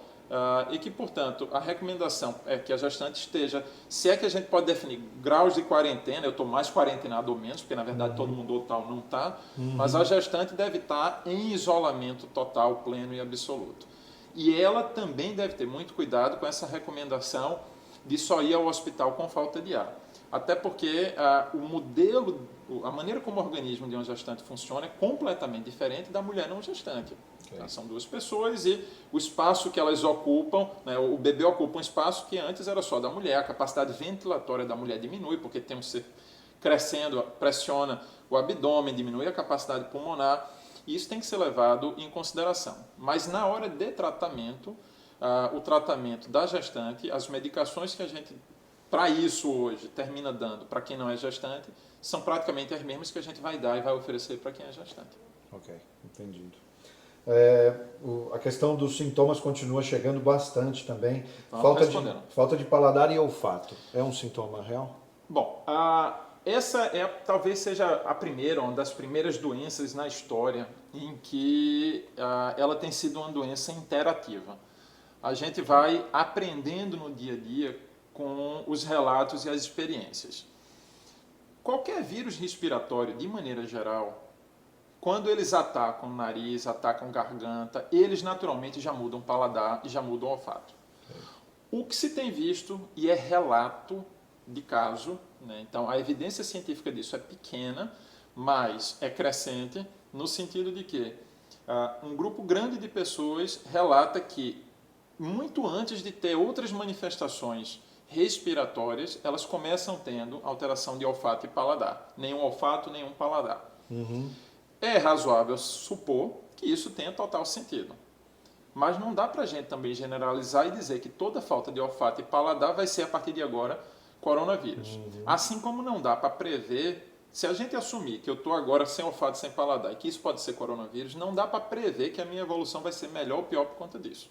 e que, portanto, a recomendação é que a gestante esteja, se é que a gente pode definir graus de quarentena, eu estou mais quarentenado ou menos, porque na verdade todo mundo ou tal não está, mas a gestante deve estar em isolamento total, pleno e absoluto. E ela também deve ter muito cuidado com essa recomendação de só ir ao hospital com falta de ar. Até porque o modelo, a maneira como o organismo de uma gestante funciona é completamente diferente da mulher não gestante. Okay. São duas pessoas e o espaço que elas ocupam, né, o bebê ocupa um espaço que antes era só da mulher, a capacidade ventilatória da mulher diminui, porque tem um ser crescendo, pressiona o abdômen, diminui a capacidade pulmonar, e isso tem que ser levado em consideração. Mas na hora de tratamento, o tratamento da gestante, as medicações que a gente, para isso hoje, termina dando para quem não é gestante, são praticamente as mesmas que a gente vai dar e vai oferecer para quem é gestante. Ok, entendido. A questão dos sintomas continua chegando bastante também. Falta de paladar e olfato. É um sintoma real? Bom, essa talvez seja a primeira, uma das primeiras doenças na história em que ela tem sido uma doença interativa. A gente vai aprendendo no dia a dia com os relatos e as experiências. Qualquer vírus respiratório, de maneira geral, quando eles atacam o nariz, atacam garganta, eles naturalmente já mudam o paladar e já mudam o olfato. O que se tem visto, e é relato de caso, né? Então a evidência científica disso é pequena, mas é crescente, no sentido de que um grupo grande de pessoas relata que, muito antes de ter outras manifestações respiratórias, elas começam tendo alteração de olfato e paladar. Nenhum olfato, nenhum paladar. Uhum. É razoável supor que isso tenha total sentido. Mas não dá para a gente também generalizar e dizer que toda falta de olfato e paladar vai ser, a partir de agora, coronavírus. Uhum. Assim como não dá para prever, se a gente assumir que eu estou agora sem olfato e sem paladar e que isso pode ser coronavírus, não dá para prever que a minha evolução vai ser melhor ou pior por conta disso.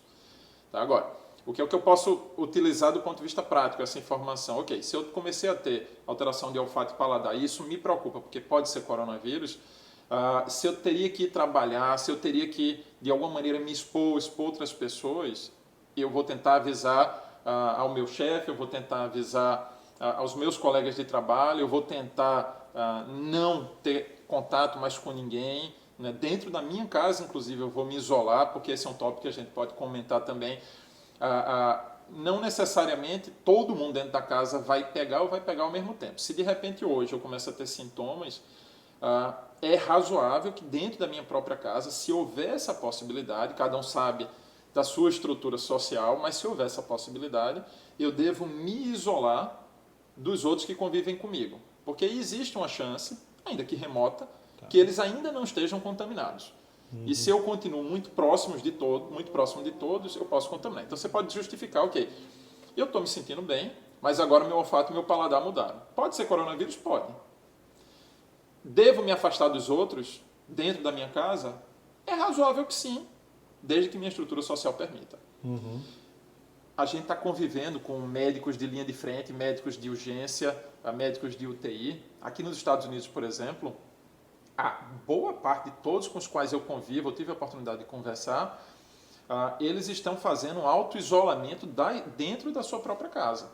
Tá? Agora, o que é o que eu posso utilizar do ponto de vista prático, essa informação? Ok, se eu comecei a ter alteração de olfato e paladar, e isso me preocupa, porque pode ser coronavírus, se eu teria que ir trabalhar, se eu teria que, de alguma maneira, me expor outras pessoas, eu vou tentar avisar ao meu chefe, eu vou tentar avisar aos meus colegas de trabalho, eu vou tentar não ter contato mais com ninguém, né? Dentro da minha casa, inclusive, eu vou me isolar, porque esse é um tópico que a gente pode comentar também. Não necessariamente todo mundo dentro da casa vai pegar ou vai pegar ao mesmo tempo. Se de repente hoje eu começo a ter sintomas, é razoável que dentro da minha própria casa, se houver essa possibilidade, cada um sabe da sua estrutura social, mas se houver essa possibilidade, eu devo me isolar dos outros que convivem comigo. Porque existe uma chance, ainda que remota, que eles ainda não estejam contaminados. Uhum. E se eu continuo muito próximo de todos, eu posso contaminar. Então você pode justificar, ok, eu estou me sentindo bem, mas agora meu olfato e meu paladar mudaram. Pode ser coronavírus? Pode. Devo me afastar dos outros dentro da minha casa? É razoável que sim, desde que minha estrutura social permita. Uhum. A gente está convivendo com médicos de linha de frente, médicos de urgência, médicos de UTI. Aqui nos Estados Unidos, por exemplo, a boa parte de todos com os quais eu convivo, eu tive a oportunidade de conversar, eles estão fazendo um auto-isolamento dentro da sua própria casa.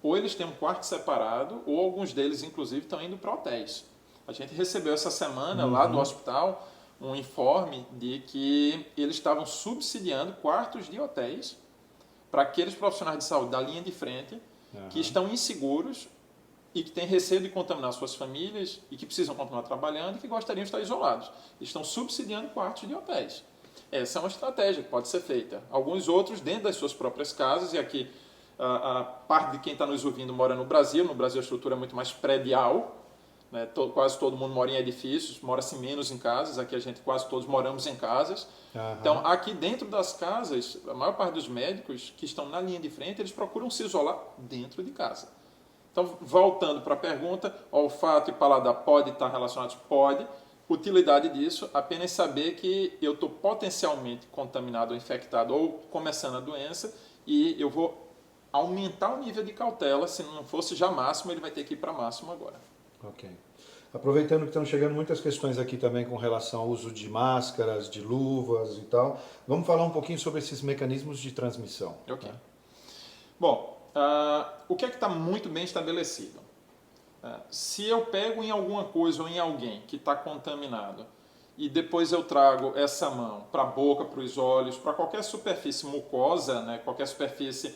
Ou eles têm um quarto separado, ou alguns deles, inclusive, estão indo para hotéis. A gente recebeu essa semana lá do hospital um informe de que eles estavam subsidiando quartos de hotéis para aqueles profissionais de saúde da linha de frente que estão inseguros e que têm receio de contaminar suas famílias e que precisam continuar trabalhando e que gostariam de estar isolados. Estão subsidiando quartos de hotéis. Essa é uma estratégia que pode ser feita. Alguns outros dentro das suas próprias casas, e aqui a parte de quem está nos ouvindo mora no Brasil a estrutura é muito mais predial, né? Quase todo mundo mora em edifícios, mora-se menos em casas, aqui a gente quase todos moramos em casas. Então aqui dentro das casas, a maior parte dos médicos que estão na linha de frente, eles procuram se isolar dentro de casa. Então, voltando para a pergunta, olfato e paladar pode estar relacionados? Pode. Utilidade disso, apenas saber que eu estou potencialmente contaminado ou infectado ou começando a doença e eu vou aumentar o nível de cautela. Se não fosse já máximo, ele vai ter que ir para máximo agora. Ok. Aproveitando que estão chegando muitas questões aqui também com relação ao uso de máscaras, de luvas e tal, vamos falar um pouquinho sobre esses mecanismos de transmissão. Ok. Né? Bom, o que é que está muito bem estabelecido? Se eu pego em alguma coisa ou em alguém que está contaminado e depois eu trago essa mão para a boca, para os olhos, para qualquer superfície mucosa, né, qualquer superfície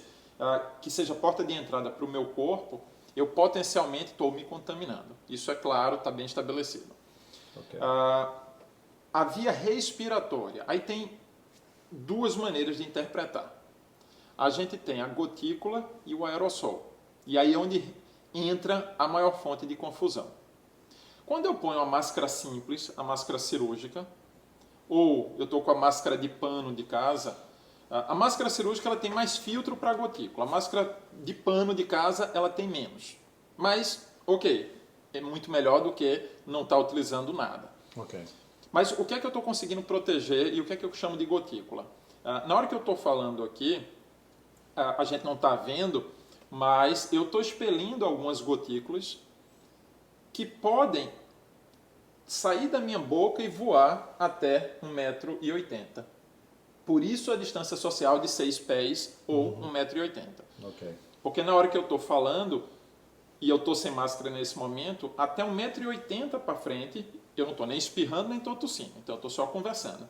que seja porta de entrada para o meu corpo, eu potencialmente estou me contaminando. Isso é claro, está bem estabelecido. Okay. A via respiratória, aí tem duas maneiras de interpretar. A gente tem a gotícula e o aerossol. E aí é onde entra a maior fonte de confusão. Quando eu ponho a máscara simples, a máscara cirúrgica, ou eu estou com a máscara de pano de casa, a máscara cirúrgica ela tem mais filtro para a gotícula. A máscara de pano de casa ela tem menos. Mas, ok, é muito melhor do que não estar utilizando nada. Okay. Mas o que é que eu estou conseguindo proteger e o que é que eu chamo de gotícula? Na hora que eu estou falando aqui, a gente não está vendo, mas eu estou expelindo algumas gotículas que podem sair da minha boca e voar até 1,80 m. Por isso a distância social de 6 pés ou 1,80 m. Okay. Porque na hora que eu estou falando, e eu estou sem máscara nesse momento, até 1,80 m para frente, eu não estou nem espirrando nem estou tossindo, então eu estou só conversando.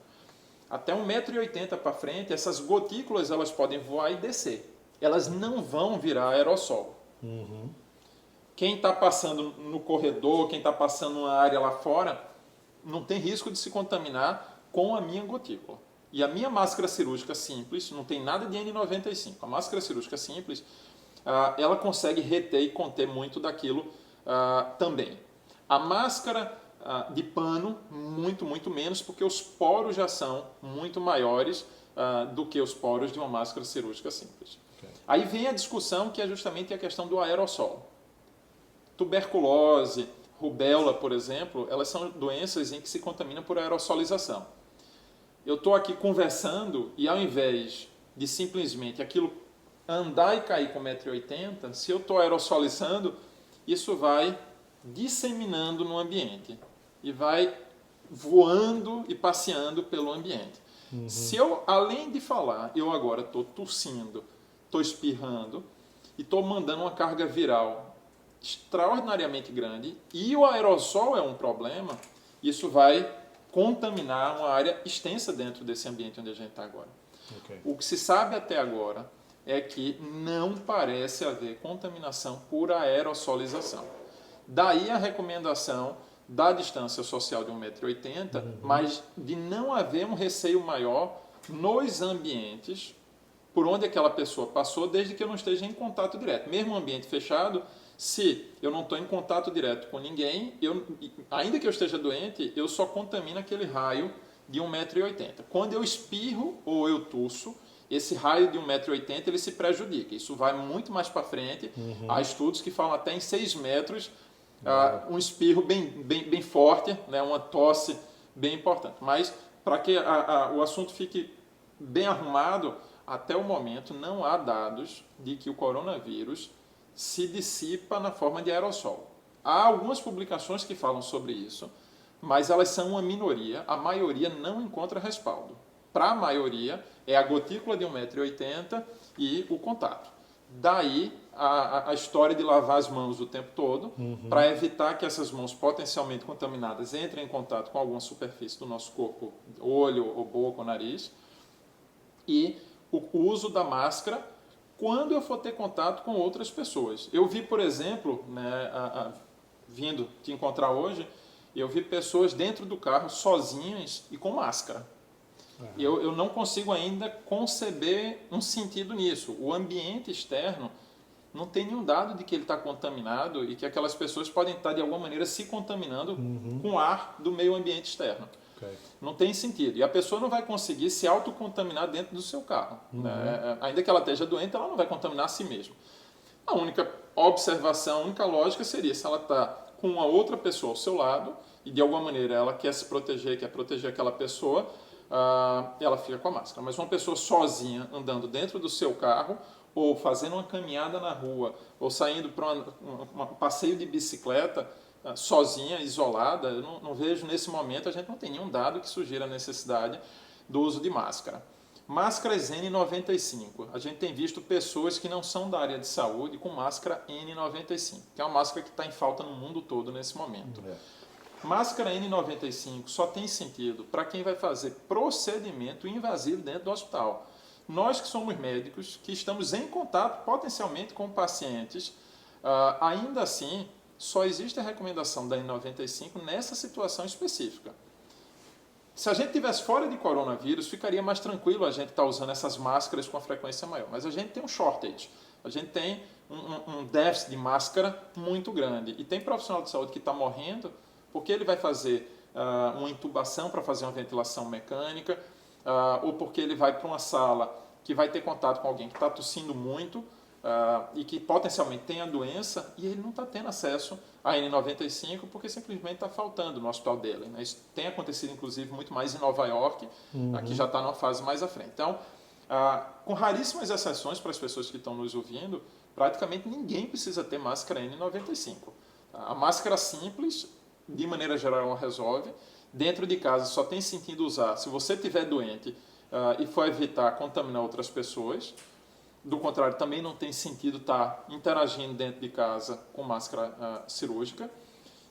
Até 1,80 m para frente, essas gotículas elas podem voar e descer. Elas não vão virar aerossol. Uhum. Quem está passando no corredor, quem está passando numa área lá fora, não tem risco de se contaminar com a minha gotícula. E a minha máscara cirúrgica simples, não tem nada de N95. A máscara cirúrgica simples, ela consegue reter e conter muito daquilo também. A máscara de pano, muito, muito menos, porque os poros já são muito maiores do que os poros de uma máscara cirúrgica simples. Okay. Aí vem a discussão que é justamente a questão do aerossol. Tuberculose, rubéola, por exemplo, elas são doenças em que se contaminam por aerossolização. Eu estou aqui conversando e ao invés de simplesmente aquilo andar e cair com 1,80 m, se eu estou aerossolizando, isso vai disseminando no ambiente e vai voando e passeando pelo ambiente. Uhum. Se eu, além de falar, eu agora estou tossindo, estou espirrando e estou mandando uma carga viral extraordinariamente grande e o aerossol é um problema, isso vai contaminar uma área extensa dentro desse ambiente onde a gente está agora. Okay. O que se sabe até agora é que não parece haver contaminação por aerossolização. Daí a recomendação da distância social de 1,80 m, mas de não haver um receio maior nos ambientes por onde aquela pessoa passou, desde que eu não esteja em contato direto. Mesmo um ambiente fechado, se eu não estou em contato direto com ninguém, ainda que eu esteja doente, eu só contamino aquele raio de 1,80 m. Quando eu espirro ou eu tusso, esse raio de 1,80 m ele se prejudica. Isso vai muito mais para frente. Há estudos que falam até em 6 metros, um espirro bem forte, né, uma tosse bem importante. Mas para que o assunto fique bem arrumado, até o momento não há dados de que o coronavírus se dissipa na forma de aerossol. Há algumas publicações que falam sobre isso, mas elas são uma minoria, a maioria não encontra respaldo. Para a maioria, é a gotícula de 1,80 m e o contato. Daí a história de lavar as mãos o tempo todo, para evitar que essas mãos potencialmente contaminadas entrem em contato com alguma superfície do nosso corpo, olho, ou boca, ou nariz, e o uso da máscara quando eu for ter contato com outras pessoas. Eu vi, por exemplo, né, vindo te encontrar hoje, eu vi pessoas dentro do carro sozinhas e com máscara. Eu não consigo ainda conceber um sentido nisso. O ambiente externo não tem nenhum dado de que ele está contaminado e que aquelas pessoas podem estar, de alguma maneira, se contaminando com o ar do meio ambiente externo. Okay. Não tem sentido. E a pessoa não vai conseguir se autocontaminar dentro do seu carro. Né? Ainda que ela esteja doente, ela não vai contaminar a si mesma. A única observação, a única lógica seria se ela está com uma outra pessoa ao seu lado e, de alguma maneira, ela quer se proteger, quer proteger aquela pessoa, ela fica com a máscara. Mas uma pessoa sozinha andando dentro do seu carro ou fazendo uma caminhada na rua, ou saindo para um passeio de bicicleta sozinha, isolada, eu não vejo nesse momento, a gente não tem nenhum dado que sugira a necessidade do uso de máscara. Máscaras N95. A gente tem visto pessoas que não são da área de saúde com máscara N95, que é uma máscara que está em falta no mundo todo nesse momento. Máscara N95 só tem sentido para quem vai fazer procedimento invasivo dentro do hospital. Nós que somos médicos, que estamos em contato potencialmente com pacientes, ainda assim, só existe a recomendação da N95 nessa situação específica. Se a gente estivesse fora de coronavírus, ficaria mais tranquilo a gente estar usando essas máscaras com a frequência maior. Mas a gente tem um shortage, a gente tem um déficit de máscara muito grande. E tem profissional de saúde que está morrendo porque ele vai fazer uma intubação para fazer uma ventilação mecânica, ou porque ele vai para uma sala que vai ter contato com alguém que está tossindo muito e que potencialmente tem a doença e ele não está tendo acesso à N95 porque simplesmente está faltando no hospital dele. Né? Isso tem acontecido, inclusive, muito mais em Nova York, que já está numa fase mais à frente. Então, com raríssimas exceções para as pessoas que estão nos ouvindo, praticamente ninguém precisa ter máscara N95. A máscara simples, de maneira geral, ela resolve. Dentro de casa só tem sentido usar se você estiver doente e for evitar contaminar outras pessoas. Do contrário, também não tem sentido estar interagindo dentro de casa com máscara cirúrgica.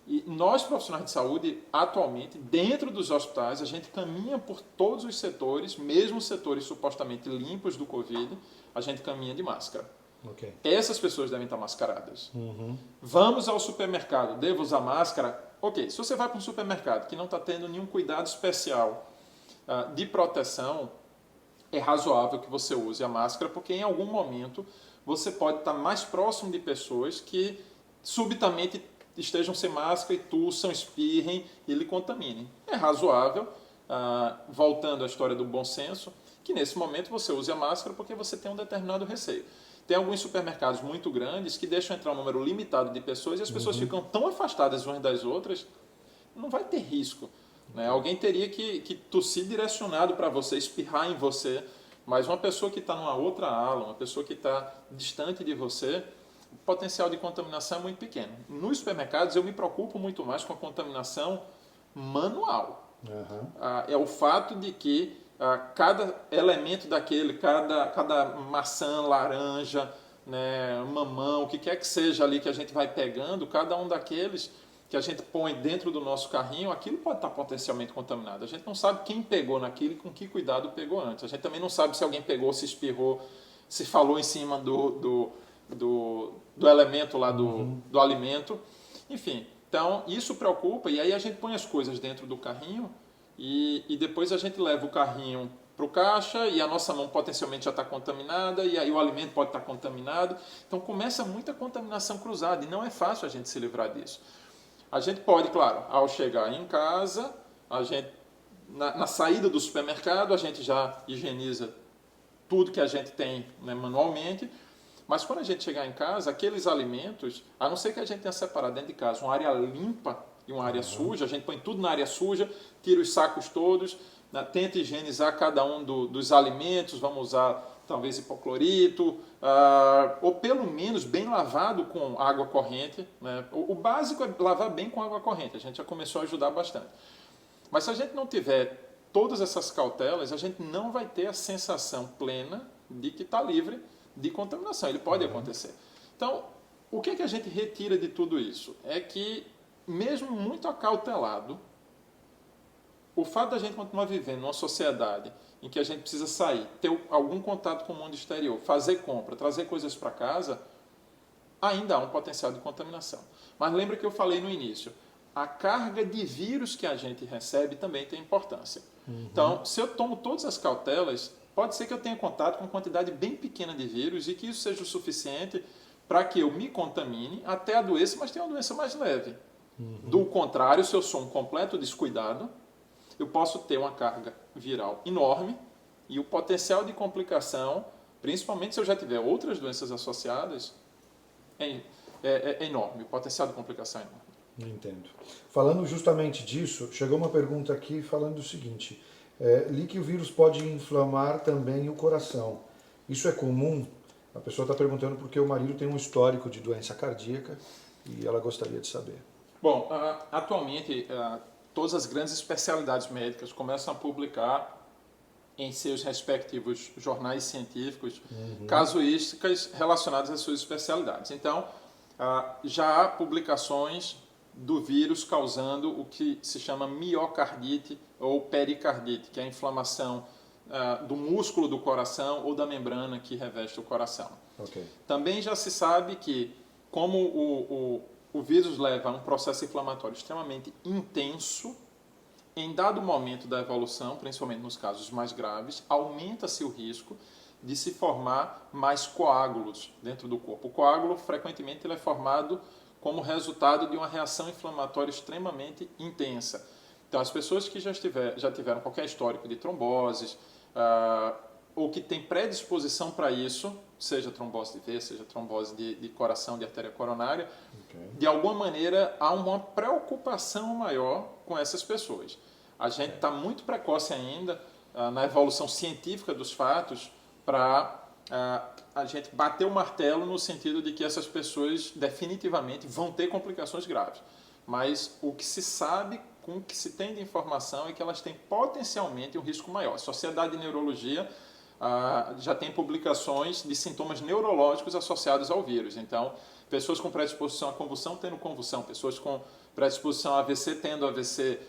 E nós, profissionais de saúde, atualmente, dentro dos hospitais, a gente caminha por todos os setores, mesmo os setores supostamente limpos do Covid, a gente caminha de máscara. Okay. Essas pessoas devem estar mascaradas. Vamos ao supermercado, devo usar máscara? Ok, se você vai para um supermercado que não está tendo nenhum cuidado especial de proteção, é razoável que você use a máscara, porque em algum momento você pode estar mais próximo de pessoas que subitamente estejam sem máscara e tussam, espirrem e lhe contaminem. É razoável, voltando à história do bom senso, que nesse momento você use a máscara porque você tem um determinado receio. Tem alguns supermercados muito grandes que deixam entrar um número limitado de pessoas e as pessoas ficam tão afastadas umas das outras, não vai ter risco. Né? Alguém teria que tossir direcionado para você, espirrar em você, mas uma pessoa que está numa outra ala, uma pessoa que está distante de você, o potencial de contaminação é muito pequeno. Nos supermercados eu me preocupo muito mais com a contaminação manual. É o fato de que cada elemento daquele, cada maçã, laranja, né, mamão, o que quer que seja ali que a gente vai pegando, cada um daqueles que a gente põe dentro do nosso carrinho, aquilo pode estar potencialmente contaminado. A gente não sabe quem pegou naquilo e com que cuidado pegou antes. A gente também não sabe se alguém pegou, se espirrou, se falou em cima do elemento lá do alimento. Enfim, então isso preocupa e aí a gente põe as coisas dentro do carrinho e depois a gente leva o carrinho para o caixa e a nossa mão potencialmente já está contaminada e aí o alimento pode estar contaminado. Então começa muita contaminação cruzada e não é fácil a gente se livrar disso. A gente pode, claro, ao chegar em casa, a gente, na saída do supermercado, a gente já higieniza tudo que a gente tem, né, manualmente, mas quando a gente chegar em casa, aqueles alimentos, a não ser que a gente tenha separado dentro de casa uma área limpa e uma área suja, a gente põe tudo na área suja, tira os sacos todos, né, tenta higienizar cada um dos alimentos, vamos usar talvez hipoclorito, ou pelo menos bem lavado com água corrente. Né? O básico é lavar bem com água corrente, a gente já começou a ajudar bastante. Mas se a gente não tiver todas essas cautelas, a gente não vai ter a sensação plena de que está livre de contaminação. Ele pode acontecer. Então, o que a gente retira de tudo isso? É que, mesmo muito acautelado, o fato da gente continuar vivendo numa sociedade em que a gente precisa sair, ter algum contato com o mundo exterior, fazer compra, trazer coisas para casa, ainda há um potencial de contaminação. Mas lembra que eu falei no início, a carga de vírus que a gente recebe também tem importância. Então, se eu tomo todas as cautelas, pode ser que eu tenha contato com uma quantidade bem pequena de vírus e que isso seja o suficiente para que eu me contamine até a doença, mas tenha uma doença mais leve. Do contrário, se eu sou um completo descuidado, eu posso ter uma carga viral enorme e o potencial de complicação, principalmente se eu já tiver outras doenças associadas, é enorme. O potencial de complicação é enorme. Entendo. Falando justamente disso, chegou uma pergunta aqui falando o seguinte, li que o vírus pode inflamar também o coração. Isso é comum? A pessoa está perguntando porque o marido tem um histórico de doença cardíaca e ela gostaria de saber. Bom, atualmente todas as grandes especialidades médicas começam a publicar em seus respectivos jornais científicos casuísticas relacionadas às suas especialidades. Então, já há publicações do vírus causando o que se chama miocardite ou pericardite, que é a inflamação do músculo do coração ou da membrana que reveste o coração. Okay. Também já se sabe que, como o vírus leva a um processo inflamatório extremamente intenso, em dado momento da evolução, principalmente nos casos mais graves, aumenta-se o risco de se formar mais coágulos dentro do corpo. O coágulo, frequentemente, ele é formado como resultado de uma reação inflamatória extremamente intensa. Então, as pessoas que já tiveram qualquer histórico de tromboses, ou que têm predisposição para isso, seja trombose de veia, seja trombose de coração, de artéria coronária, de alguma maneira há uma preocupação maior com essas pessoas. A gente está muito precoce ainda na evolução científica dos fatos para a gente bater o martelo no sentido de que essas pessoas definitivamente vão ter complicações graves. Mas o que se sabe, com o que se tem de informação, é que elas têm potencialmente um risco maior. A Sociedade de Neurologia já tem publicações de sintomas neurológicos associados ao vírus. Então, pessoas com predisposição à convulsão tendo convulsão, pessoas com predisposição a AVC tendo AVC,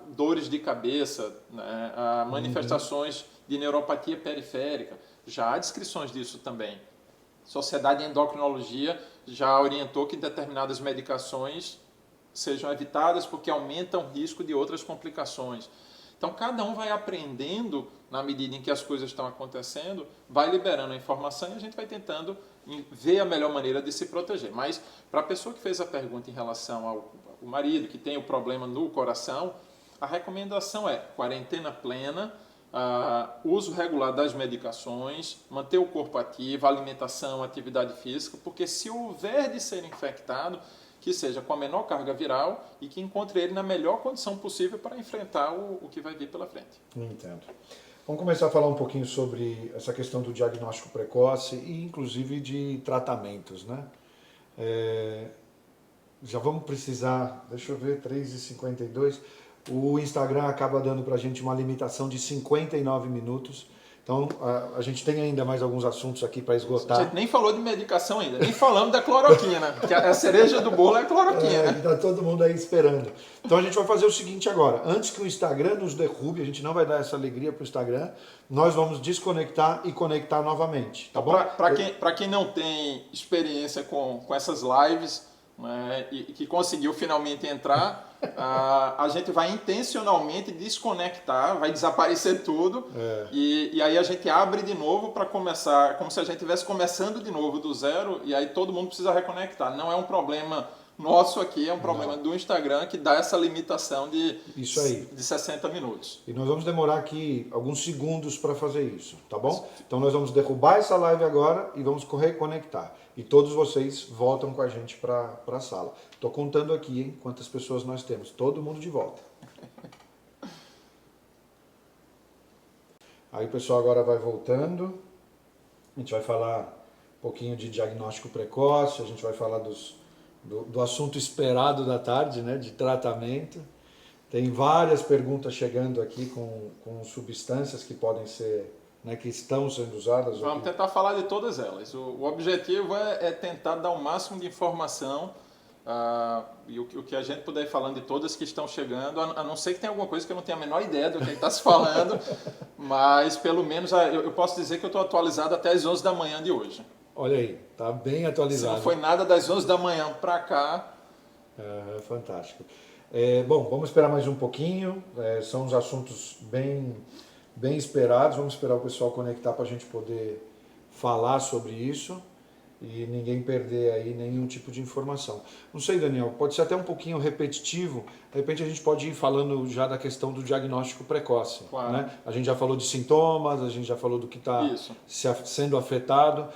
dores de cabeça, né, manifestações de neuropatia periférica. Já há descrições disso também. A Sociedade de Endocrinologia já orientou que determinadas medicações sejam evitadas porque aumentam o risco de outras complicações. Então, cada um vai aprendendo, na medida em que as coisas estão acontecendo, vai liberando a informação e a gente vai tentando ver a melhor maneira de se proteger. Mas, para a pessoa que fez a pergunta em relação ao marido, que tem o problema no coração, a recomendação é quarentena plena, uso regular das medicações, manter o corpo ativo, alimentação, atividade física, porque se houver de ser infectado, que seja com a menor carga viral e que encontre ele na melhor condição possível para enfrentar o que vai vir pela frente. Entendo. Vamos começar a falar um pouquinho sobre essa questão do diagnóstico precoce e inclusive de tratamentos, né? Já vamos precisar, deixa eu ver, 3h52. O Instagram acaba dando para a gente uma limitação de 59 minutos. Então, a gente tem ainda mais alguns assuntos aqui para esgotar. A gente nem falou de medicação ainda, nem falamos da cloroquina, que a cereja do bolo é a cloroquina. Está todo mundo aí esperando. Então, a gente vai fazer o seguinte agora. Antes que o Instagram nos derrube, a gente não vai dar essa alegria para o Instagram, nós vamos desconectar e conectar novamente, tá bom? Para quem não tem experiência com essas lives, né, e que conseguiu finalmente entrar, a gente vai intencionalmente desconectar, vai desaparecer tudo e aí a gente abre de novo para começar, como se a gente estivesse começando de novo do zero e aí todo mundo precisa reconectar. Não é um problema nosso aqui, é um problema do Instagram que dá essa limitação de 60 minutos. E nós vamos demorar aqui alguns segundos para fazer isso, tá bom? Então nós vamos derrubar essa live agora e vamos reconectar. E todos vocês voltam com a gente para a sala. Estou contando aqui, hein, quantas pessoas nós temos. Todo mundo de volta. Aí o pessoal agora vai voltando. A gente vai falar um pouquinho de diagnóstico precoce, a gente vai falar do assunto esperado da tarde, né, de tratamento. Tem várias perguntas chegando aqui com substâncias que podem ser, né, que estão sendo usadas. Vamos tentar falar de todas elas. O objetivo é tentar dar o máximo de informação e o que a gente puder ir falando de todas que estão chegando, a não ser que tenha alguma coisa que eu não tenha a menor ideia do que está se falando, mas pelo menos eu posso dizer que eu estou atualizado até as 11 da manhã de hoje. Olha aí, está bem atualizado. Se não foi nada das 11 da manhã para cá. Fantástico. Bom, vamos esperar mais um pouquinho, são uns assuntos bem esperados, vamos esperar o pessoal conectar para a gente poder falar sobre isso e ninguém perder aí nenhum tipo de informação. Não sei, Daniel, pode ser até um pouquinho repetitivo, de repente a gente pode ir falando já da questão do diagnóstico precoce. Claro. Né? A gente já falou de sintomas, a gente já falou do que está sendo afetado.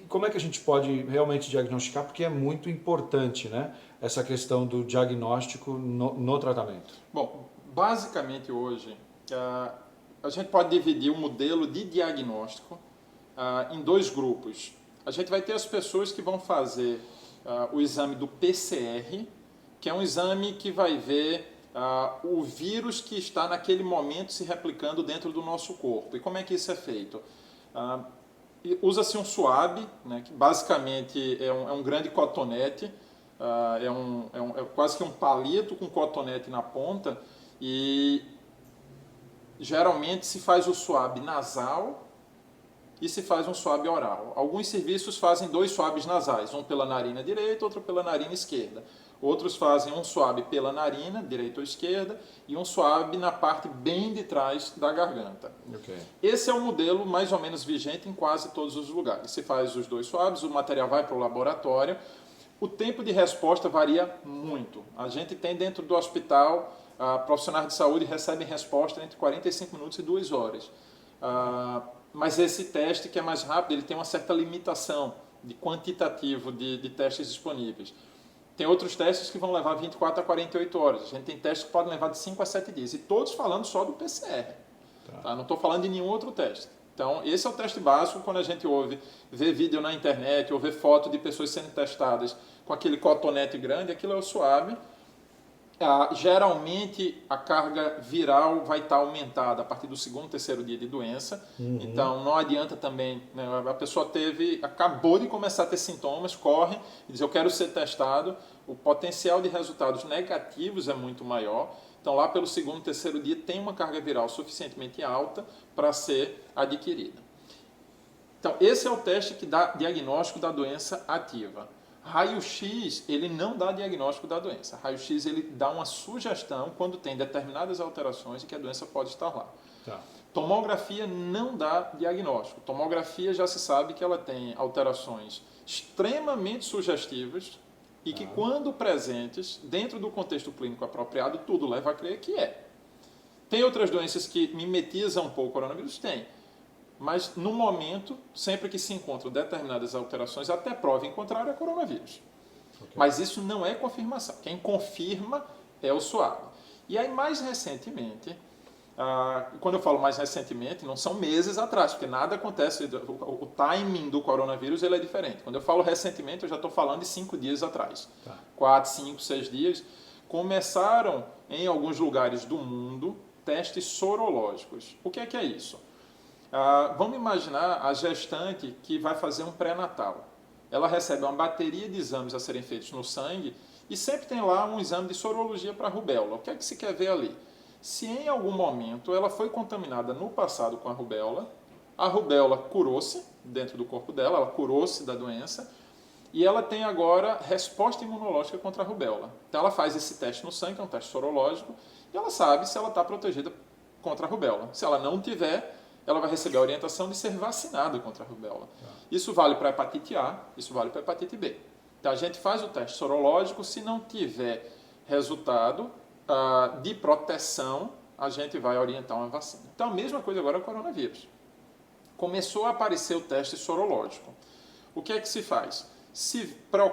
Como é que a gente pode realmente diagnosticar? Porque é muito importante, né, essa questão do diagnóstico no tratamento. Bom, basicamente hoje a gente pode dividir o modelo de diagnóstico em dois grupos. a gente vai ter as pessoas que vão fazer o exame do PCR, que é um exame que vai ver o vírus que está naquele momento se replicando dentro do nosso corpo. E como é que isso é feito? Usa-se um swab, né, que basicamente é um grande cotonete, é quase que um palito com cotonete na ponta, e geralmente se faz o swab nasal e se faz um swab oral. Alguns serviços fazem 2 swabs nasais, um pela narina direita, outro pela narina esquerda. Outros fazem um swab pela narina, direita ou esquerda, e um swab na parte bem de trás da garganta. Okay. Esse é o modelo mais ou menos vigente em quase todos os lugares. Se faz os 2 swabs, o material vai para o laboratório. O tempo de resposta varia muito. A gente tem dentro do hospital, profissionais de saúde recebem resposta entre 45 minutos e 2 horas. Mas esse teste, que é mais rápido, ele tem uma certa limitação de quantitativo de testes disponíveis. Tem outros testes que vão levar 24 a 48 horas. A gente tem testes que podem levar de 5 a 7 dias. E todos falando só do PCR. Tá? Não estou falando de nenhum outro teste. Então, esse é o teste básico quando a gente vê vídeo na internet ou vê foto de pessoas sendo testadas com aquele cotonete grande, aquilo é o swab. Geralmente a carga viral vai estar aumentada a partir do 2º, 3º dia de doença. Então não adianta também, né, a pessoa acabou de começar a ter sintomas, corre e diz eu quero ser testado, o potencial de resultados negativos é muito maior. Então lá pelo 2º, 3º dia tem uma carga viral suficientemente alta para ser adquirida. Então esse é o teste que dá diagnóstico da doença ativa. Raio-X, ele não dá diagnóstico da doença. Raio-X, ele dá uma sugestão quando tem determinadas alterações e que a doença pode estar lá. Tá. Tomografia não dá diagnóstico. Tomografia já se sabe que ela tem alterações extremamente sugestivas e que quando presentes, dentro do contexto clínico apropriado, tudo leva a crer que é. Tem outras doenças que mimetizam um pouco o coronavírus? Tem. Mas, no momento, sempre que se encontram determinadas alterações, até prova em contrário é coronavírus. Okay. Mas isso não é confirmação. Quem confirma é o swab. E aí, mais recentemente, quando eu falo mais recentemente, não são meses atrás, porque nada acontece, o timing do coronavírus ele é diferente. Quando eu falo recentemente, eu já estou falando de 5 dias atrás. Tá. 4, 5, 6 dias. Começaram, em alguns lugares do mundo, testes sorológicos. O que é isso? Vamos imaginar a gestante que vai fazer um pré-natal. Ela recebe uma bateria de exames a serem feitos no sangue e sempre tem lá um exame de sorologia para rubéola. O que é que se quer ver ali? Se em algum momento ela foi contaminada no passado com a rubéola curou-se dentro do corpo dela, ela curou-se da doença e ela tem agora resposta imunológica contra a rubéola. Então ela faz esse teste no sangue, é um teste sorológico, e ela sabe se ela está protegida contra a rubéola. Se ela não tiver, ela vai receber a orientação de ser vacinada contra a rubéola. Isso vale para a hepatite A, isso vale para a hepatite B. Então a gente faz o teste sorológico, se não tiver resultado de proteção, a gente vai orientar uma vacina. Então a mesma coisa agora é o coronavírus. Começou a aparecer o teste sorológico. O que é que se faz?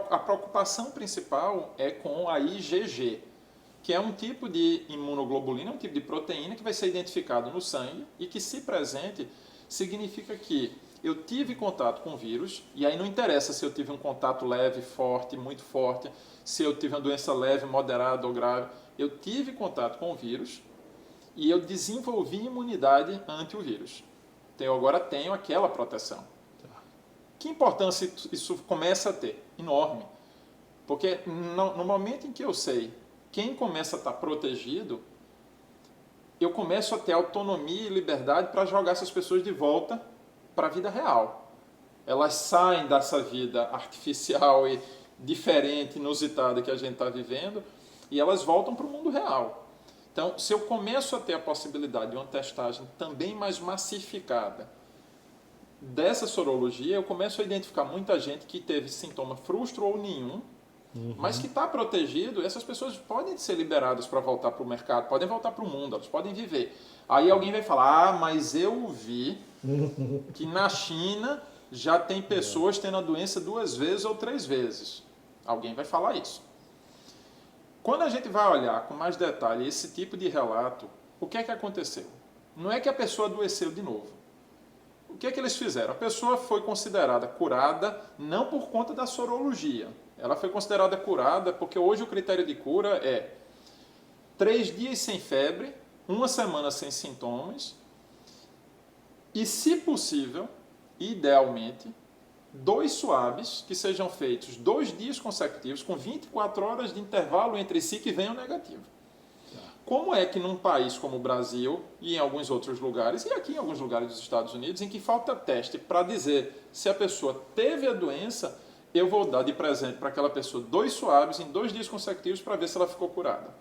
A preocupação principal é com a IgG, que é um tipo de imunoglobulina, um tipo de proteína que vai ser identificado no sangue e que, se presente, significa que eu tive contato com o vírus, e aí não interessa se eu tive um contato leve, forte, muito forte, se eu tive uma doença leve, moderada ou grave, eu tive contato com o vírus e eu desenvolvi imunidade ante o vírus. Então, eu agora tenho aquela proteção. Que importância isso começa a ter? Enorme. Porque no momento em que eu sei quem começa a estar protegido, eu começo a ter autonomia e liberdade para jogar essas pessoas de volta para a vida real. Elas saem dessa vida artificial e diferente, inusitada que a gente está vivendo, e elas voltam para o mundo real. Então, se eu começo a ter a possibilidade de uma testagem também mais massificada dessa sorologia, eu começo a identificar muita gente que teve sintoma frustro ou nenhum, mas que está protegido. Essas pessoas podem ser liberadas para voltar para o mercado, podem voltar para o mundo, elas podem viver. Aí alguém vai falar, mas eu vi que na China já tem pessoas tendo a doença 2 vezes ou 3 vezes. Alguém vai falar isso. Quando a gente vai olhar com mais detalhe esse tipo de relato, o que é que aconteceu? Não é que a pessoa adoeceu de novo. O que é que eles fizeram? A pessoa foi considerada curada não por conta da sorologia. Ela foi considerada curada porque hoje o critério de cura é 3 dias sem febre, 1 semana sem sintomas e, se possível, idealmente, 2 swabs que sejam feitos 2 dias consecutivos com 24 horas de intervalo entre si que venham negativo. Como é que num país como o Brasil e em alguns outros lugares, e aqui em alguns lugares dos Estados Unidos, em que falta teste para dizer se a pessoa teve a doença, eu vou dar de presente para aquela pessoa 2 swabs em 2 dias consecutivos para ver se ela ficou curada?